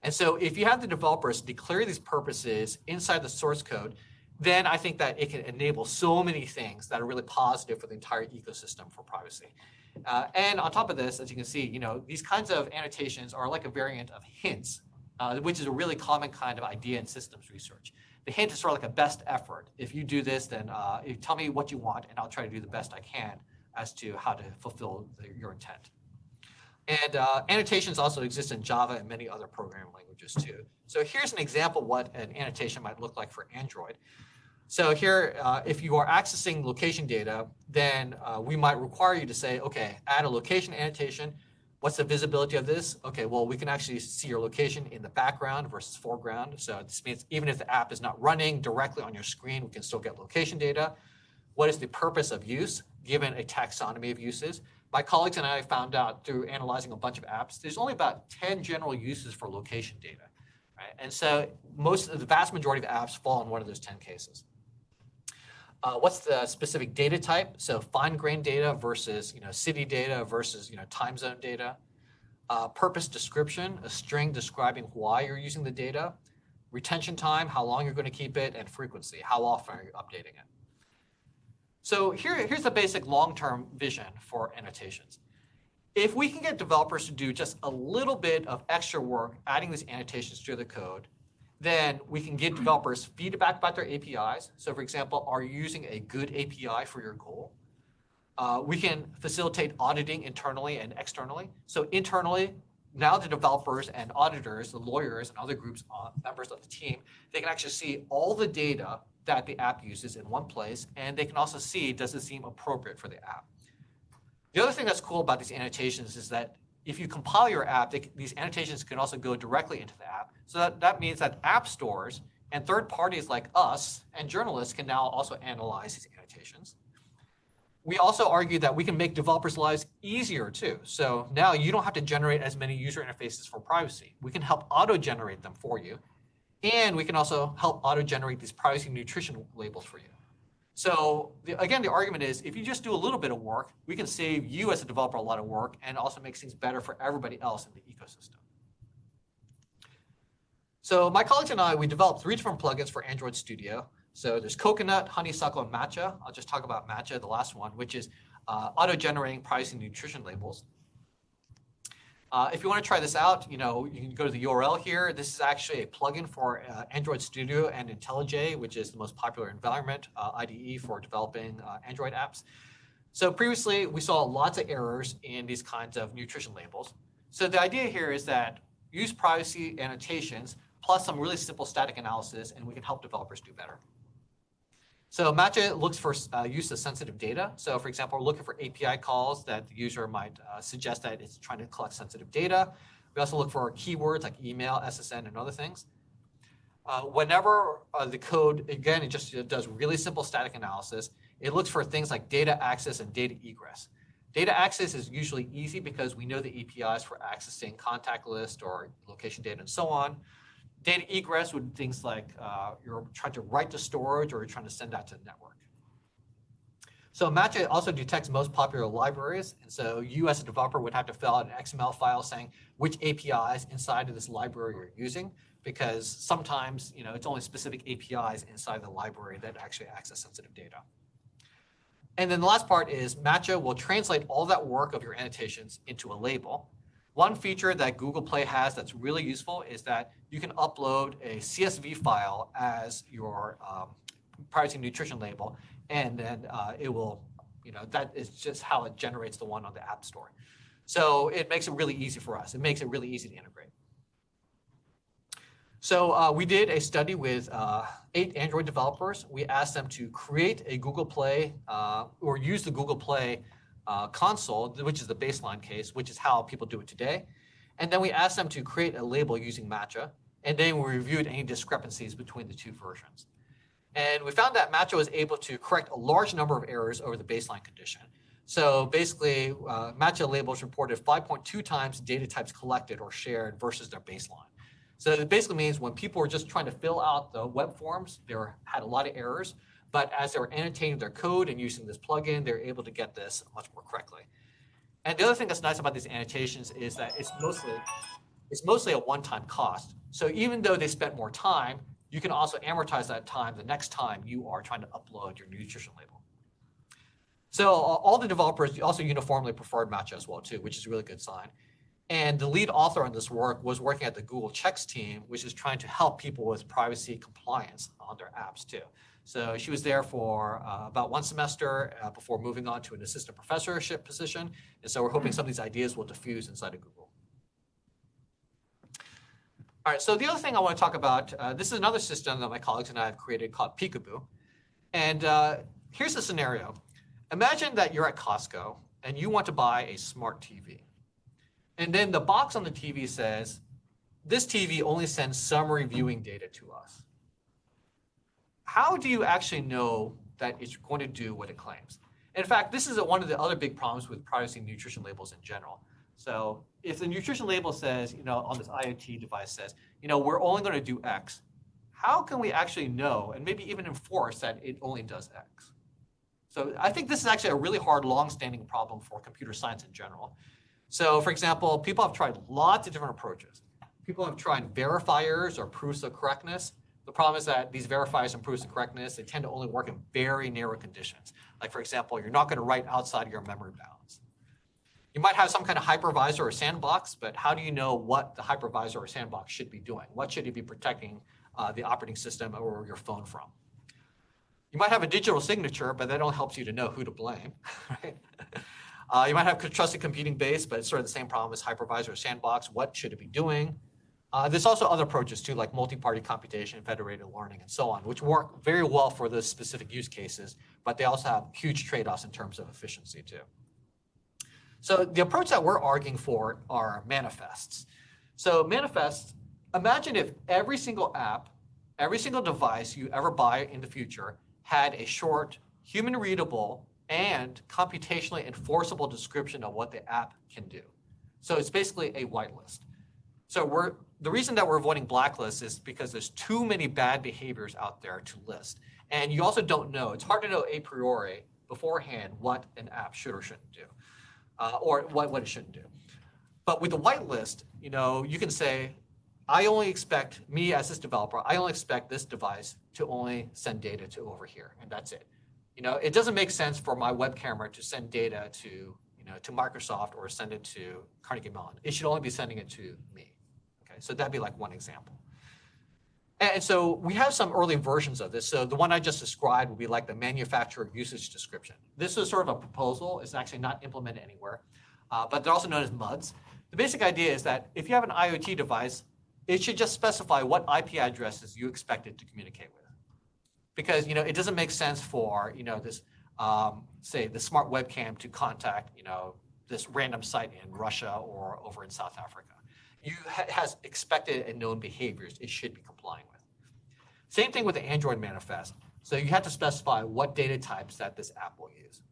And so if you have the developers declare these purposes inside the source code, then I think that it can enable so many things that are really positive for the entire ecosystem for privacy. And on top of this, as you can see, these kinds of annotations are like a variant of hints, which is a really common kind of idea in systems research. The hint is sort of like a best effort. If you do this, then you tell me what you want, and I'll try to do the best I can as to how to fulfill your intent. And annotations also exist in Java and many other programming languages too. So here's an example of what an annotation might look like for Android. So here, if you are accessing location data, then we might require you to say, okay, add a location annotation. What's the visibility of this? Okay, well, we can actually see your location in the background versus foreground. So this means even if the app is not running directly on your screen, we can still get location data. What is the purpose of use, given a taxonomy of uses? My colleagues and I found out through analyzing a bunch of apps, there's only about 10 general uses for location data, right? And so the vast majority of apps fall in one of those 10 cases. What's the specific data type? So fine-grained data versus city data versus time zone data. Purpose description, a string describing why you're using the data. Retention time, how long you're going to keep it, and frequency, how often are you updating it. So here's the basic long-term vision for annotations. If we can get developers to do just a little bit of extra work adding these annotations to the code, then we can give developers feedback about their APIs. So for example, are you using a good API for your goal? We can facilitate auditing internally and externally. So internally, now the developers and auditors, the lawyers and other groups, members of the team, they can actually see all the data that the app uses in one place, and they can also see, does it seem appropriate for the app? The other thing that's cool about these annotations is that if you compile your app, these annotations can also go directly into the app. So that means that app stores and third parties like us and journalists can now also analyze these annotations. we also argue that we can make developers' lives easier too. So now you don't have to generate as many user interfaces for privacy. We can help auto-generate them for you. And we can also help auto-generate these privacy nutrition labels for you. So again, the argument is if you just do a little bit of work, we can save you as a developer a lot of work and also makes things better for everybody else in the ecosystem. So my colleagues and I, we developed 3 different plugins for Android Studio. So there's Coconut, Honeysuckle, and Matcha. I'll just talk about Matcha, the last one, which is auto-generating privacy nutrition labels. If you want to try this out, you can go to the URL here. This is actually a plugin for Android Studio and IntelliJ, which is the most popular environment IDE for developing Android apps. So previously, we saw lots of errors in these kinds of nutrition labels. So the idea here is that use privacy annotations plus some really simple static analysis, and we can help developers do better. So Matcha looks for use of sensitive data. So for example, we're looking for API calls that the user might suggest that it's trying to collect sensitive data. We also look for keywords like email, SSN, and other things. Whenever the code, again, it just does really simple static analysis. It looks for things like data access and data egress. Data access is usually easy because we know the APIs for accessing contact list or location data and so on. Data egress would be things like you're trying to write to storage or you're trying to send that to the network. So Matcha also detects most popular libraries. And so you as a developer would have to fill out an XML file saying which APIs inside of this library you're using, because sometimes it's only specific APIs inside the library that actually access sensitive data. And then the last part is Matcha will translate all that work of your annotations into a label. One feature that Google Play has that's really useful is that you can upload a CSV file as your privacy nutrition label, and then it will, that is just how it generates the one on the App Store. So it makes it really easy for us. It makes it really easy to integrate. So we did a study with 8 Android developers. We asked them to create a Google Play or use the Google Play console, which is the baseline case, which is how people do it today. And then we asked them to create a label using Matcha, and then we reviewed any discrepancies between the 2 versions. And we found that Matcha was able to correct a large number of errors over the baseline condition. So basically, Matcha labels reported 5.2 times data types collected or shared versus their baseline. So it basically means when people were just trying to fill out the web forms, they had a lot of errors. But as they were annotating their code and using this plugin, they're able to get this much more correctly. And the other thing that's nice about these annotations is that it's mostly a one-time cost. So even though they spent more time, you can also amortize that time the next time you are trying to upload your nutrition label. So all the developers also uniformly preferred Matcha as well too, which is a really good sign. And the lead author on this work was working at the Google Checks team, which is trying to help people with privacy compliance on their apps too. So she was there for about 1 semester before moving on to an assistant professorship position. And so we're hoping some of these ideas will diffuse inside of Google. All right, so the other thing I want to talk about, this is another system that my colleagues and I have created called Peekaboo. And here's the scenario. Imagine that you're at Costco and you want to buy a smart TV. And then the box on the TV says, this TV only sends summary viewing data to us. How do you actually know that it's going to do what it claims? In fact, this is one of the other big problems with privacy nutrition labels in general. So if the nutrition label says, on this IoT device says, we're only going to do X, how can we actually know and maybe even enforce that it only does X? So I think this is actually a really hard, long-standing problem for computer science in general. So for example, people have tried lots of different approaches. People have tried verifiers or proofs of correctness. The problem is that these verifiers and proofs of correctness, they tend to only work in very narrow conditions. Like for example, you're not going to write outside of your memory bounds. You might have some kind of hypervisor or sandbox, but how do you know what the hypervisor or sandbox should be doing? What should it be protecting the operating system or your phone from? You might have a digital signature, but that only helps you to know who to blame, right? You might have trusted computing base, but it's sort of the same problem as hypervisor or sandbox. What should it be doing? There's also other approaches too, like multi-party computation, federated learning, and so on, which work very well for those specific use cases, but they also have huge trade-offs in terms of efficiency too. So the approach that we're arguing for are manifests. So manifests, imagine if every single app, every single device you ever buy in the future had a short, human-readable and computationally enforceable description of what the app can do. So it's basically a whitelist. So the reason that we're avoiding blacklists is because there's too many bad behaviors out there to list. And you also don't know. It's hard to know a priori beforehand what an app should or shouldn't do, or what it shouldn't do. But with the whitelist, you can say, I only expect, me as this developer, I only expect this device to only send data to over here, and that's it. It doesn't make sense for my web camera to send data to Microsoft or send it to Carnegie Mellon. It should only be sending it to me. Okay, so that'd be like one example. And so we have some early versions of this. So the one I just described would be like the manufacturer usage description. This is sort of a proposal. It's actually not implemented anywhere, but they're also known as MUDs. The basic idea is that if you have an IoT device, it should just specify what IP addresses you expect it to communicate with. Because it doesn't make sense for this say the smart webcam to contact this random site in Russia or over in South Africa. It has expected and known behaviors it should be complying with. Same thing with the Android manifest. So you have to specify what data types that this app will use.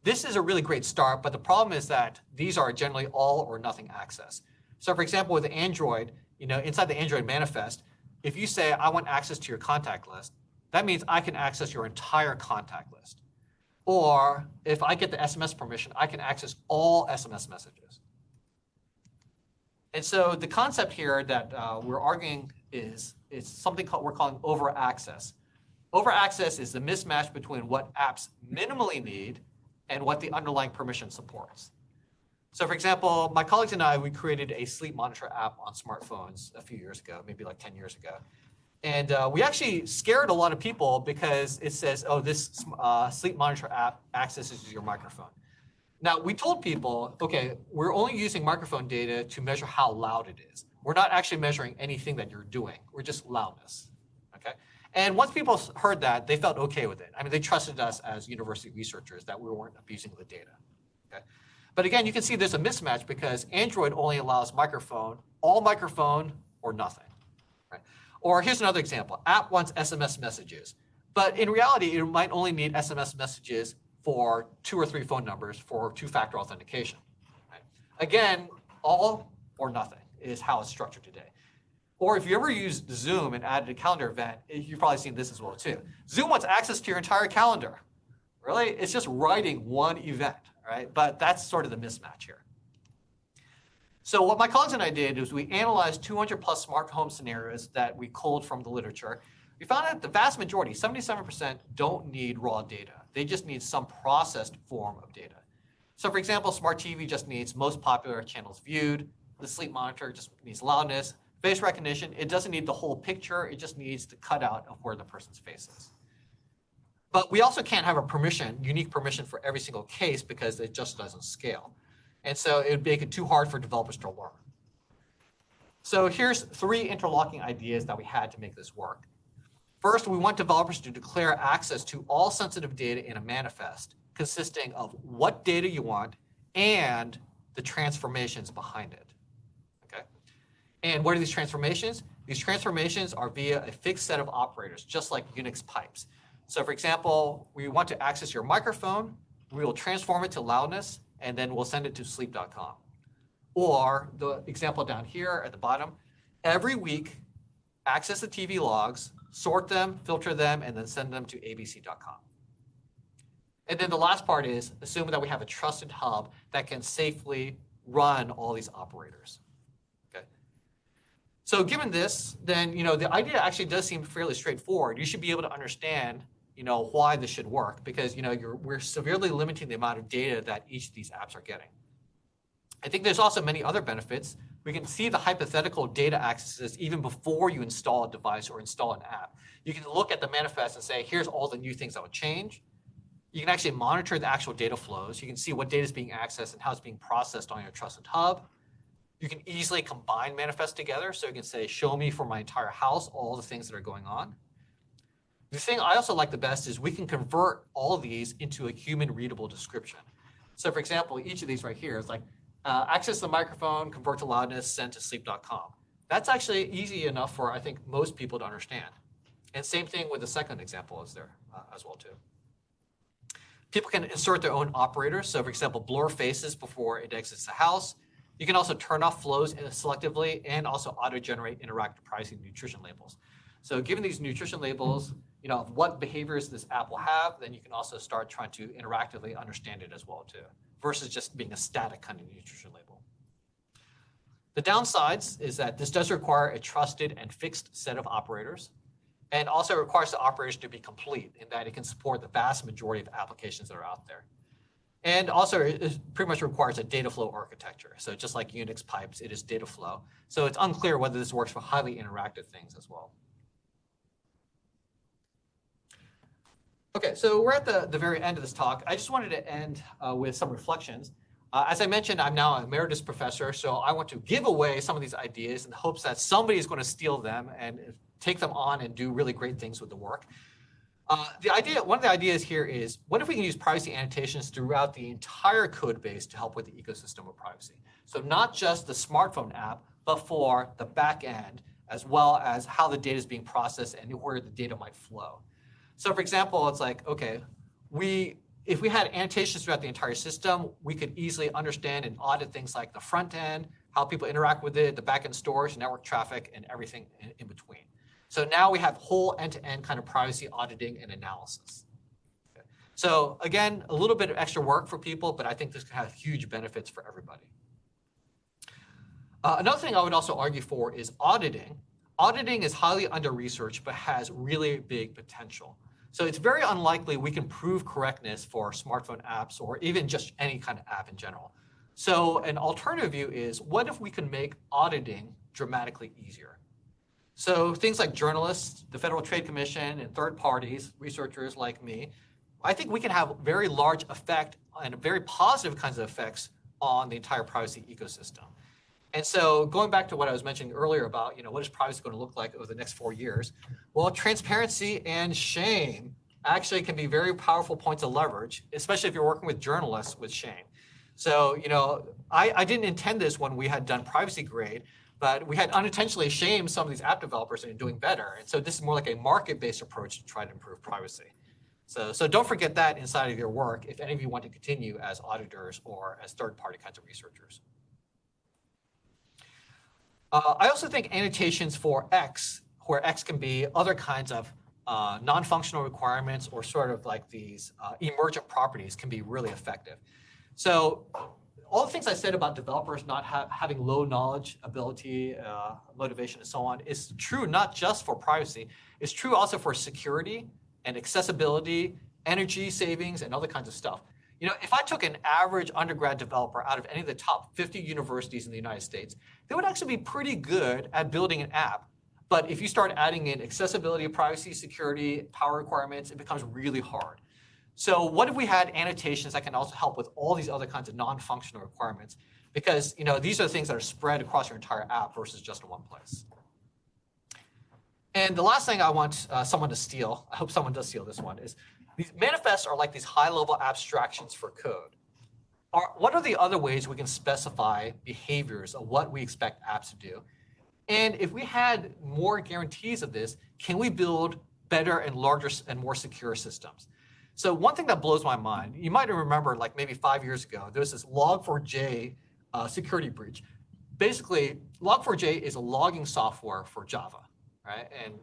This is a really great start, but the problem is that these are generally all or nothing access. So for example, with the Android, inside the Android manifest, if you say, I want access to your contact list, that means I can access your entire contact list. Or if I get the SMS permission, I can access all SMS messages. And so the concept here that we're arguing is something we're calling over-access. Over-access is the mismatch between what apps minimally need and what the underlying permission supports. So for example, my colleagues and I, we created a sleep monitor app on smartphones a few years ago, maybe like 10 years ago. And we actually scared a lot of people because it says, oh, this sleep monitor app accesses your microphone. Now, we told people, okay, we're only using microphone data to measure how loud it is. We're not actually measuring anything that you're doing. We're just loudness, okay? And once people heard that, they felt okay with it. I mean, they trusted us as university researchers that we weren't abusing the data, okay? But again, you can see there's a mismatch because Android only allows microphone, all microphone, or nothing, right? Or here's another example. App wants SMS messages, but in reality, it might only need SMS messages for 2 or 3 phone numbers for two-factor authentication. Right? Again, all or nothing is how it's structured today. Or if you ever used Zoom and added a calendar event, you've probably seen this as well too. Zoom wants access to your entire calendar. Really? It's just writing one event, right? But that's sort of the mismatch here. So what my colleagues and I did is we analyzed 200 plus smart home scenarios that we culled from the literature. We found that the vast majority, 77%, don't need raw data. They just need some processed form of data. So for example, smart TV just needs most popular channels viewed. The sleep monitor just needs loudness. Face recognition, it doesn't need the whole picture. It just needs the cutout of where the person's face is. But we also can't have a unique permission for every single case because it just doesn't scale. And so it would make it too hard for developers to learn. So here's 3 interlocking ideas that we had to make this work. First, we want developers to declare access to all sensitive data in a manifest consisting of what data you want and the transformations behind it. Okay? And what are these transformations? These transformations are via a fixed set of operators, just like Unix pipes. So for example, we want to access your microphone, we will transform it to loudness, and then we'll send it to sleep.com. Or the example down here at the bottom, every week, access the TV logs, sort them, filter them, and then send them to abc.com. And then the last part is assume that we have a trusted hub that can safely run all these operators. Okay. So given this, then the idea actually does seem fairly straightforward. You should be able to understand why this should work because we're severely limiting the amount of data that each of these apps are getting. I think there's also many other benefits. We can see the hypothetical data accesses even before you install a device or install an app. You can look at the manifest and say, here's all the new things that would change. You can actually monitor the actual data flows. You can see what data is being accessed and how it's being processed on your trusted hub. You can easily combine manifests together. So you can say, show me for my entire house all the things that are going on. The thing I also like the best is we can convert all of these into a human readable description. So for example, each of these right here is like, access the microphone, convert to loudness, send to sleep.com. That's actually easy enough for, I think, most people to understand. And same thing with the second example is there as well, too. People can insert their own operators. So for example, blur faces before it exits the house. You can also turn off flows selectively and also auto-generate interactive pricing nutrition labels. So given these nutrition labels, what behaviors this app will have, then you can also start trying to interactively understand it as well too, versus just being a static kind of nutrition label. The downsides is that this does require a trusted and fixed set of operators, and also requires the operators to be complete in that it can support the vast majority of applications that are out there. And also it pretty much requires a data flow architecture. So just like Unix pipes, it is data flow. So it's unclear whether this works for highly interactive things as well. Okay, so we're at the very end of this talk. I just wanted to end with some reflections. As I mentioned, I'm now an emeritus professor, so I want to give away some of these ideas in the hopes that somebody is going to steal them and take them on and do really great things with the work. One of the ideas here is, what if we can use privacy annotations throughout the entire code base to help with the ecosystem of privacy? So not just the smartphone app, but for the back end, as well as how the data is being processed and where the data might flow. So for example, it's like, okay, if we had annotations throughout the entire system, we could easily understand and audit things like the front end, how people interact with it, the back end storage, network traffic, and everything in between. So now we have whole end-to-end kind of privacy auditing and analysis. Okay. So again, a little bit of extra work for people, but I think this can have huge benefits for everybody. Another thing I would also argue for is auditing. Auditing is highly under-researched, but has really big potential. So it's very unlikely we can prove correctness for smartphone apps or even just any kind of app in general. So an alternative view is, what if we can make auditing dramatically easier? So things like journalists, the Federal Trade Commission, and third parties, researchers like me, I think we can have very large effect and very positive kinds of effects on the entire privacy ecosystem. And so going back to what I was mentioning earlier about, what is privacy going to look like over the next 4 years? Well, transparency and shame actually can be very powerful points of leverage, especially if you're working with journalists with shame. So, I didn't intend this when we had done privacy grade, but we had unintentionally shamed some of these app developers into doing better. And so this is more like a market-based approach to try to improve privacy. So don't forget that inside of your work if any of you want to continue as auditors or as third-party kinds of researchers. I also think annotations for X, where X can be other kinds of non-functional requirements or sort of like these emergent properties, can be really effective. So all the things I said about developers not having low knowledge, ability, motivation, and so on is true not just for privacy. It's true also for security and accessibility, energy savings, and other kinds of stuff. If I took an average undergrad developer out of any of the top 50 universities in the United States, they would actually be pretty good at building an app. But if you start adding in accessibility, privacy, security, power requirements, it becomes really hard. So what if we had annotations that can also help with all these other kinds of non-functional requirements? Because these are the things that are spread across your entire app versus just in one place. And the last thing I want someone to steal, I hope someone does steal this one, is these manifests are like these high-level abstractions for code. What are the other ways we can specify behaviors of what we expect apps to do? And if we had more guarantees of this, can we build better and larger and more secure systems? So one thing that blows my mind, you might remember like maybe 5 years ago, there was this Log4j security breach. Basically, Log4j is a logging software for Java, right? And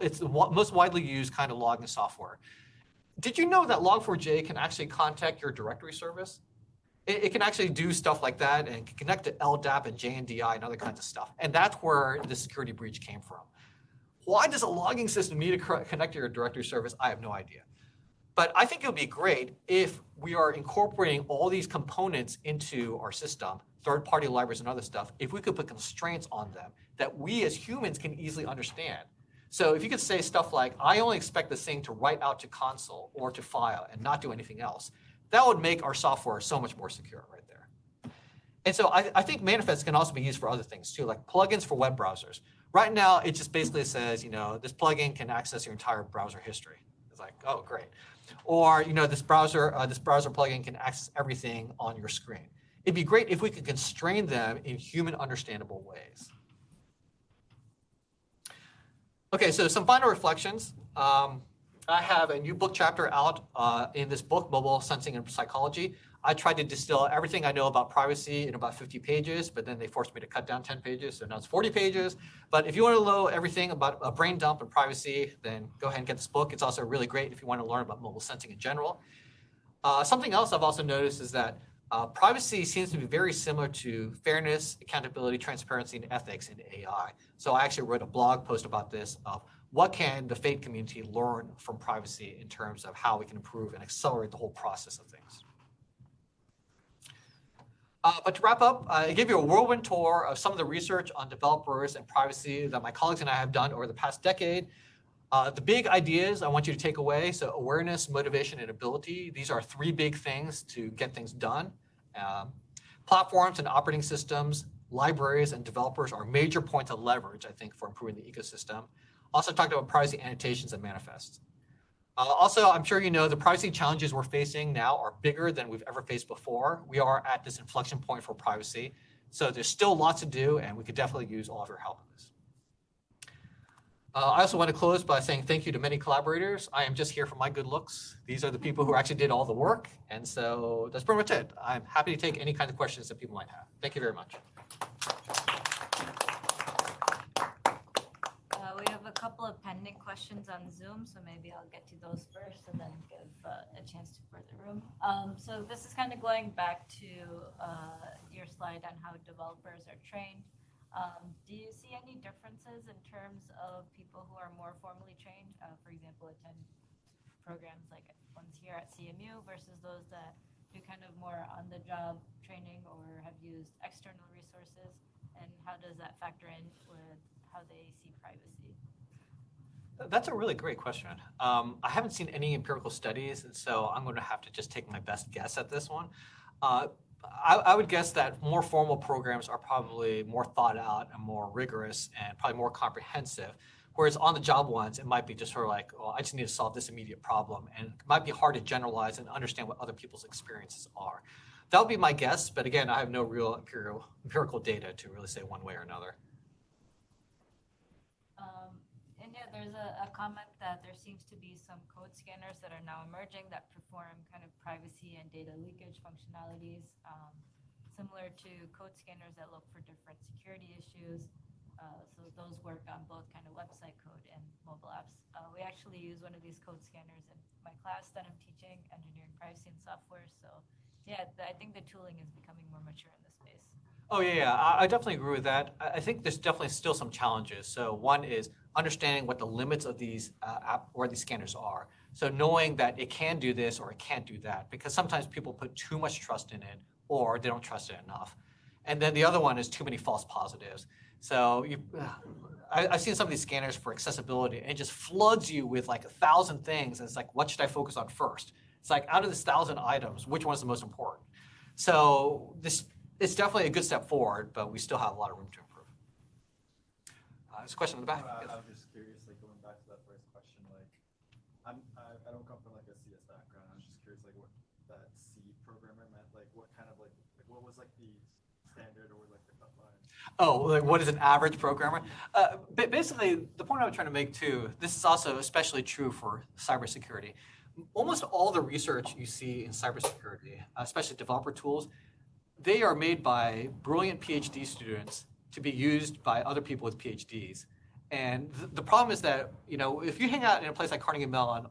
it's the most widely used kind of logging software. Did you know that Log4j can actually contact your directory service? It can actually do stuff like that and can connect to LDAP and JNDI and other kinds of stuff. And that's where the security breach came from. Why does a logging system need to connect to your directory service? I have no idea. But I think it would be great if we are incorporating all these components into our system, third-party libraries and other stuff, if we could put constraints on them that we as humans can easily understand. So if you could say stuff like, I only expect this thing to write out to console or to file and not do anything else, that would make our software so much more secure right there. And so I think manifests can also be used for other things too, like plugins for web browsers. Right now, it just basically says, this plugin can access your entire browser history. It's like, oh, great. Or, this browser plugin can access everything on your screen. It'd be great if we could constrain them in human understandable ways. Okay, so some final reflections. I have a new book chapter out in this book, Mobile Sensing and Psychology. I tried to distill everything I know about privacy in about 50 pages, but then they forced me to cut down 10 pages, so now it's 40 pages. But if you want to know everything about a brain dump and privacy, then go ahead and get this book. It's also really great if you want to learn about mobile sensing in general. Something else I've also noticed is that privacy seems to be very similar to fairness, accountability, transparency, and ethics in AI. So I actually wrote a blog post about this of what can the FATE community learn from privacy in terms of how we can improve and accelerate the whole process of things. But to wrap up, I gave you a whirlwind tour of some of the research on developers and privacy that my colleagues and I have done over the past decade. The big ideas I want you to take away, so awareness, motivation, and ability. These are three big things to get things done. Platforms and operating systems, libraries, and developers are major points of leverage, I think, for improving the ecosystem. Also talked about privacy annotations and manifests. Also, I'm sure you know the privacy challenges we're facing now are bigger than we've ever faced before. We are at this inflection point for privacy. So there's still lots to do, and we could definitely use all of your help in this. I also want to close by saying thank you to many collaborators. I am just here for my good looks. These are the people who actually did all the work. And so that's pretty much it. I'm happy to take any kind of questions that people might have. Thank you very much. We have a couple of pending questions on Zoom, so maybe I'll get to those first and then give a chance to further room. So this is kind of going back to your slide on how developers are trained. Do you see any differences in terms of people who are more formally trained, for example, attend programs like ones here at CMU versus those that do kind of more on-the-job training or have used external resources? And how does that factor in with how they see privacy? That's a really great question. I haven't seen any empirical studies, and so I'm going to have to just take my best guess at this one. I would guess that more formal programs are probably more thought out and more rigorous and probably more comprehensive, whereas on-the-job ones, it might be just sort of like, well, I just need to solve this immediate problem, and it might be hard to generalize and understand what other people's experiences are. That would be my guess, but again, I have no real empirical data to really say one way or another. And yeah, there's a comment that there seems to be some code scanners that are now emerging that perform kind of privacy and data leakage functionalities, similar to code scanners that look for different security issues. So those work on both kind of website code and mobile apps. We actually use one of these code scanners in my class that I'm teaching, engineering, privacy, and software. So yeah, I think the tooling is becoming more mature in this space. Oh, yeah, I definitely agree with that. I think there's definitely still some challenges. So one is understanding what the limits of these these scanners are. So knowing that it can do this or it can't do that, because sometimes people put too much trust in it or they don't trust it enough. And then the other one is too many false positives. So I've seen some of these scanners for accessibility, and it just floods you with like 1,000 things. And it's like, what should I focus on first? It's like, out of this 1,000 items, which one is the most important? So it's definitely a good step forward, but we still have a lot of room to improve. There's a question in the back. Yes. I'm just curious, like going back to that first question, like I don't come from like a CS background. I was just curious, like what that C programmer meant, like what kind of like what was like the standard or like the cut line? Oh, like what is an average programmer? Basically, the point I was trying to make too, this is also especially true for cybersecurity. Almost all the research you see in cybersecurity, especially developer tools, they are made by brilliant PhD students to be used by other people with PhDs. And the problem is that, you know, if you hang out in a place like Carnegie Mellon,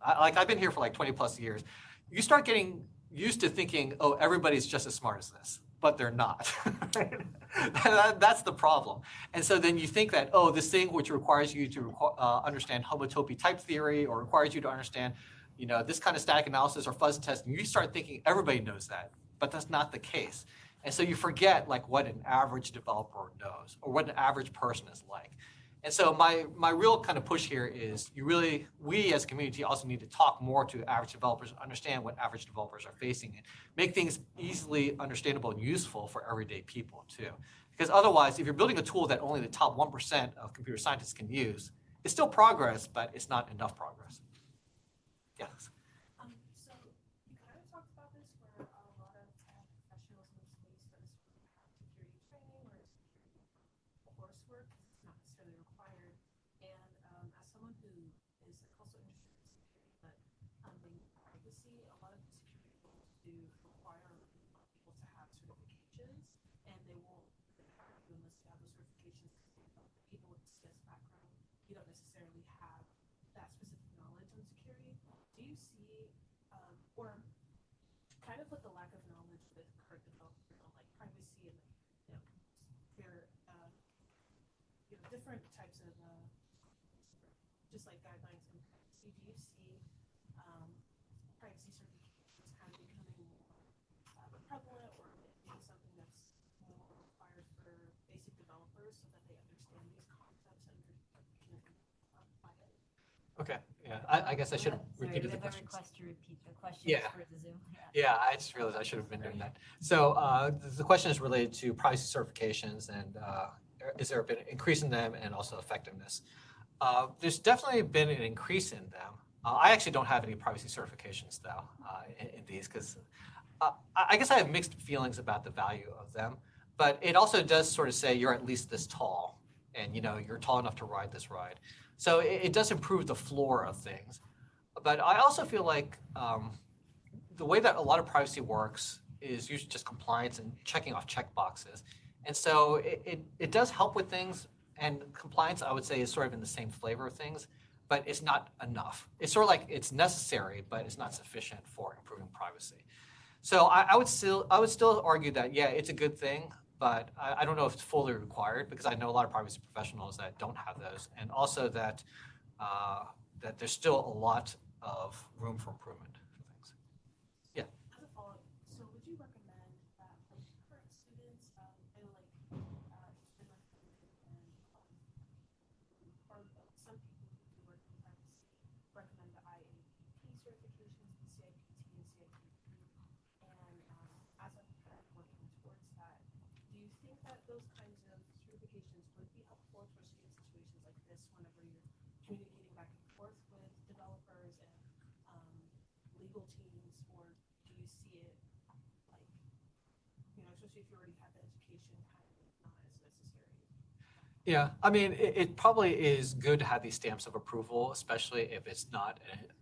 I've been here for like 20 plus years, you start getting used to thinking, oh, everybody's just as smart as this, but they're not. That's the problem. And so then you think that, oh, this thing which requires you to understand homotopy type theory or requires you to understand, you know, this kind of static analysis or fuzz testing, you start thinking everybody knows that, but that's not the case. And so you forget like what an average developer knows or what an average person is like. And so my real kind of push here is we as a community also need to talk more to average developers, understand what average developers are facing, and make things easily understandable and useful for everyday people too. Because otherwise, if you're building a tool that only the top 1% of computer scientists can use, it's still progress, but it's not enough progress. Yes. So you kind of talked about this where a lot of professionals in the space does security training or security coursework because it's not necessarily required. And as someone who is also interested in to require people to have certifications, and they won't hire you unless you have those certifications. People with CS background, you don't necessarily have that specific knowledge on security. Do you see, or kind of with the lack of knowledge with current developers on like privacy and their different types of just like guidelines in privacy, do you see privacy certifications kind of becoming more prevalent, or being something that's more required for basic developers so that they understand these concepts and can apply it? Okay, yeah, I guess I should have Sorry, repeated we the have a question. request to repeat the question Yeah. for the Zoom. Yeah, I just realized I should have been doing that. So the question is related to privacy certifications and is there been an increase in them and also effectiveness? There's definitely been an increase in them. I actually don't have any privacy certifications though in these because I guess I have mixed feelings about the value of them, but it also does sort of say you're at least this tall and you're tall enough to ride this ride. So it does improve the floor of things. But I also feel like the way that a lot of privacy works is usually just compliance and checking off check boxes. And so it does help with things, and compliance, I would say, is sort of in the same flavor of things, but it's not enough. It's sort of like it's necessary, but it's not sufficient for improving privacy. So I would still argue that, yeah, it's a good thing, but I don't know if it's fully required because I know a lot of privacy professionals that don't have those, and also that that there's still a lot of room for improvement for things. Yeah. As a follow-up, so would you recommend that for current students, and or some people who do work in privacy recommend the IAPP certifications, the CIPT and CIPP, and as I'm kind of working towards that, do you think that those kinds of certifications would be helpful, especially in situations like this, whenever you're communicating back and forth with developers and legal teams, or do you see it like, especially if you already have the education, kind of not as necessary? Yeah, I mean, it probably is good to have these stamps of approval, especially if it's not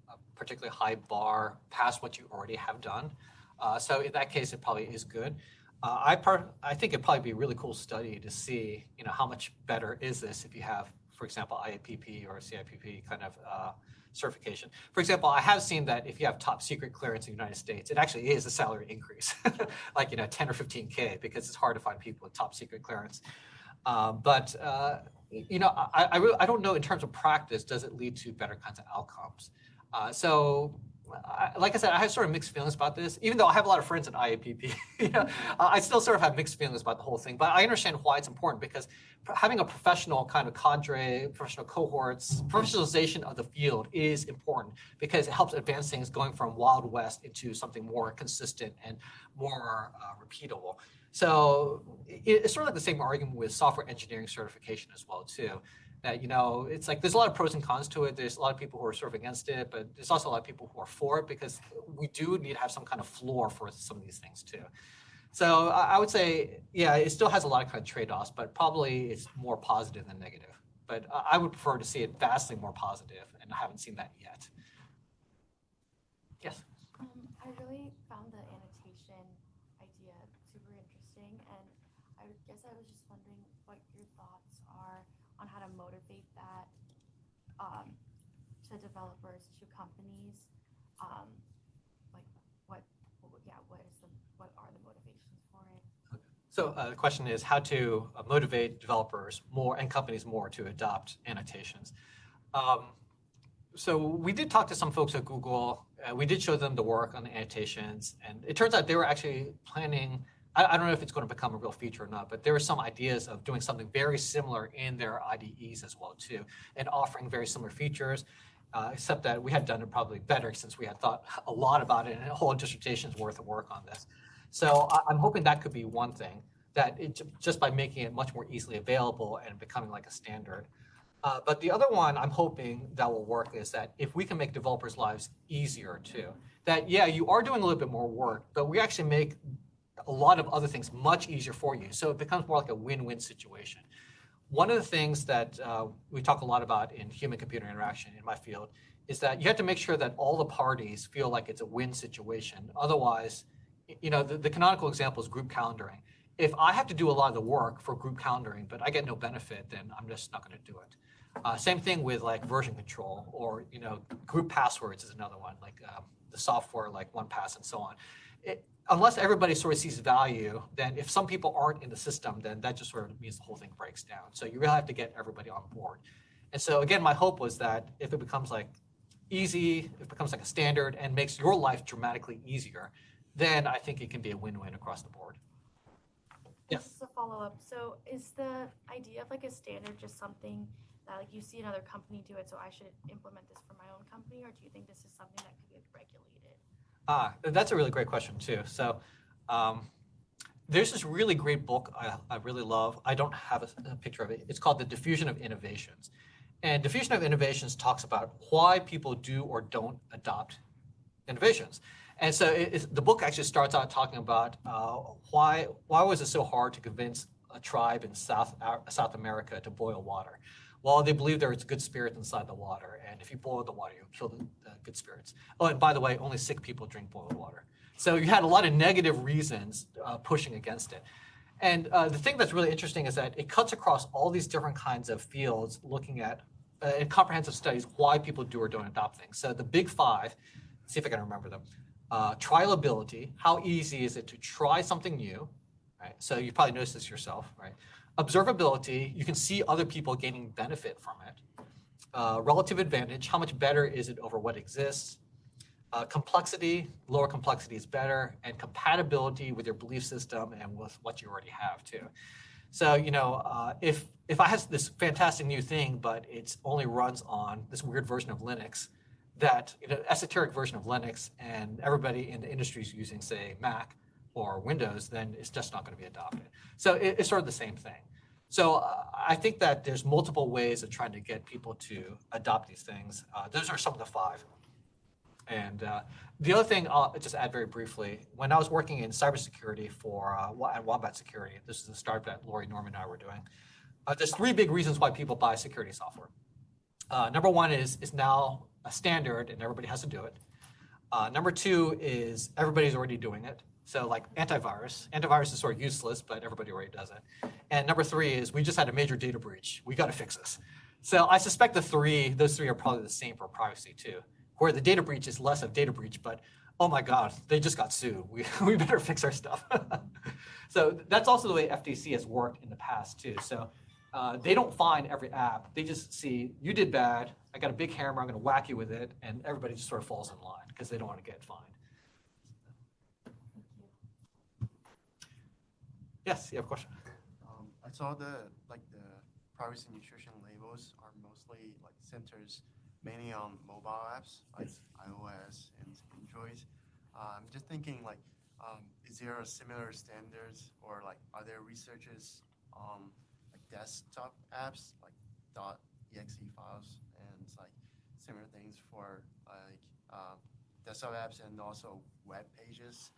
a particularly high bar past what you already have done. So in that case, it probably is good. I think it'd probably be a really cool study to see, how much better is this if you have, for example, IAPP or CIPP kind of certification. For example, I have seen that if you have top secret clearance in the United States, it actually is a salary increase, like 10 or 15K, because it's hard to find people with top secret clearance. But I don't know in terms of practice, does it lead to better kinds of outcomes? Like I said, I have sort of mixed feelings about this. Even though I have a lot of friends in IAPP, I still sort of have mixed feelings about the whole thing. But I understand why it's important, because having a professional kind of cadre, professional cohorts, professionalization of the field is important because it helps advance things going from Wild West into something more consistent and more repeatable. So it's sort of like the same argument with software engineering certification as well, too. That, it's like there's a lot of pros and cons to it. There's a lot of people who are sort of against it, but there's also a lot of people who are for it because we do need to have some kind of floor for some of these things, too. So I would say, yeah, it still has a lot of kind of trade-offs, but probably it's more positive than negative. But I would prefer to see it vastly more positive, and I haven't seen that yet. Yes? I really found the annotation idea super interesting, and I guess I was just wondering what your thoughts are on how to motivate that to developers, to companies. What are the motivations for it? So the question is how to motivate developers more and companies more to adopt annotations. So we did talk to some folks at Google. We did show them the work on the annotations, and it turns out they were actually planning. I don't know if it's going to become a real feature or not, but there were some ideas of doing something very similar in their IDEs as well too, and offering very similar features, except that we had done it probably better since we had thought a lot about it and a whole dissertation's worth of work on this. So I'm hoping that could be one thing, that just by making it much more easily available and becoming like a standard. But the other one I'm hoping that will work is that if we can make developers' lives easier too, that yeah, you are doing a little bit more work, but we actually make a lot of other things much easier for you. So it becomes more like a win-win situation. One of the things that we talk a lot about in human-computer interaction in my field is that you have to make sure that all the parties feel like it's a win situation. Otherwise, the canonical example is group calendaring. If I have to do a lot of the work for group calendaring, but I get no benefit, then I'm just not going to do it. Same thing with like version control, or group passwords is another one, like the software like 1Pass and so on. Unless everybody sort of sees value, then if some people aren't in the system, then that just sort of means the whole thing breaks down. So you really have to get everybody on board. And so again, my hope was that if it becomes like easy, it becomes like a standard and makes your life dramatically easier, then I think it can be a win-win across the board. Yeah. Just a follow-up. So is the idea of like a standard just something that like you see another company do it, so I should implement this for my own company, or do you think this is something that could be regulated? That's a really great question too. So there's this really great book I really love. I don't have a picture of it. It's called The Diffusion of Innovations. And Diffusion of Innovations talks about why people do or don't adopt innovations. And so the book actually starts out talking about why was it so hard to convince a tribe in South America to boil water? Well, they believe there is good spirit inside the water, and if you boil the water, you'll kill the good spirits. Oh, and by the way, only sick people drink boiled water. So you had a lot of negative reasons pushing against it. And the thing that's really interesting is that it cuts across all these different kinds of fields, looking at in comprehensive studies why people do or don't adopt things. So the big five, see if I can remember them. Trialability, how easy is it to try something new, right? So you probably noticed this yourself, right? Observability, you can see other people gaining benefit from it. Relative advantage, how much better is it over what exists? Complexity, lower complexity is better, and compatibility with your belief system and with what you already have too. So, if I have this fantastic new thing, but it only runs on this weird version of Linux, that esoteric version of Linux, and everybody in the industry is using, say, Mac or Windows, then it's just not going to be adopted. So it's sort of the same thing. So I think that there's multiple ways of trying to get people to adopt these things. Those are some of the five. And the other thing I'll just add very briefly, when I was working in cybersecurity at Wombat Security, this is a startup that Lori, Norman, and I were doing, there's three big reasons why people buy security software. Number one is it's now a standard and everybody has to do it. Number two is everybody's already doing it. So like antivirus is sort of useless, but everybody already does it. And number three is we just had a major data breach. We got to fix this. So I suspect those three are probably the same for privacy too, where the data breach is less of data breach, but oh my God, they just got sued. We better fix our stuff. So that's also the way FTC has worked in the past too. So they don't fine every app. They just see, you did bad. I got a big hammer. I'm going to whack you with it. And everybody just sort of falls in line because they don't want to get fined. Yes, you have a question? I saw the privacy nutrition labels are mostly centers mainly on mobile apps like iOS and Android. I'm just thinking is there a similar standards or are there researches on desktop apps like .exe files and similar things for desktop apps and also web pages,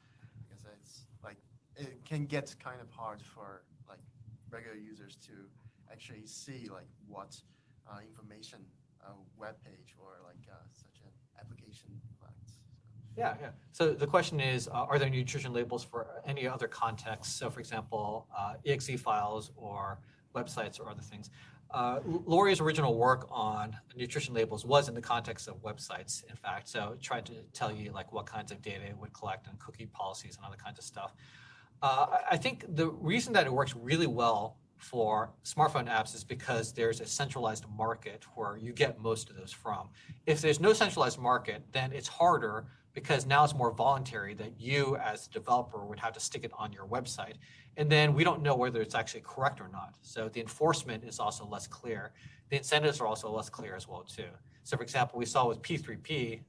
because it's it can get kind of hard for regular users to actually see what information a web page or such an application provides. Yeah. So the question is, are there nutrition labels for any other context? So for example, exe files or websites or other things. Lori's original work on nutrition labels was in the context of websites, in fact. So it tried to tell you what kinds of data it would collect and cookie policies and other kinds of stuff. I think the reason that it works really well for smartphone apps is because there's a centralized market where you get most of those from. If there's no centralized market, then it's harder because now it's more voluntary that you as a developer would have to stick it on your website. And then we don't know whether it's actually correct or not. So the enforcement is also less clear. The incentives are also less clear as well too. So for example, we saw with P3P,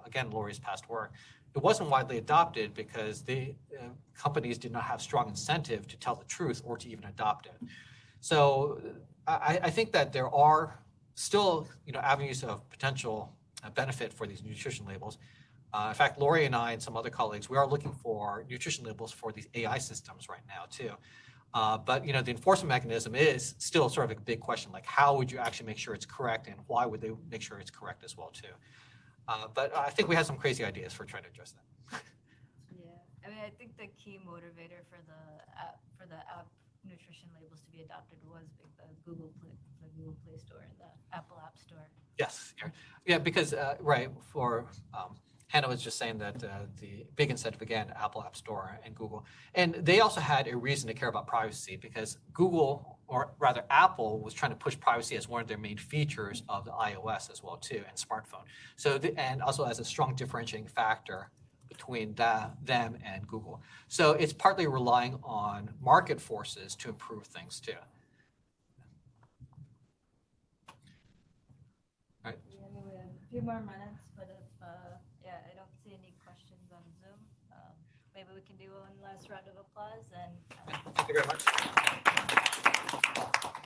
again, Lori's past work, it wasn't widely adopted because companies did not have strong incentive to tell the truth or to even adopt it. So I think that there are still avenues of potential benefit for these nutrition labels. In fact, Lori and I and some other colleagues, we are looking for nutrition labels for these AI systems right now too. But the enforcement mechanism is still sort of a big question, how would you actually make sure it's correct and why would they make sure it's correct as well too? But I think we have some crazy ideas for trying to address that. Yeah, I mean, I think the key motivator for the app nutrition labels to be adopted was the Google Play Store and the Apple App Store. Yes, yeah, because right for Hannah was just saying that the big incentive again, Apple App Store and Google, and they also had a reason to care about privacy because Google, or rather Apple, was trying to push privacy as one of their main features of the iOS as well too, and smartphone. So and also as a strong differentiating factor between them and Google. So it's partly relying on market forces to improve things too. Yeah, we have a few more minutes, but if I don't see any questions on Zoom, maybe we can do one last round of applause and. Thank you very much.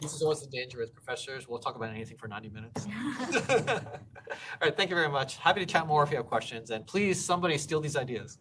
This is always the danger with professors. We'll talk about anything for 90 minutes. All right, thank you very much. Happy to chat more if you have questions, and please, somebody steal these ideas.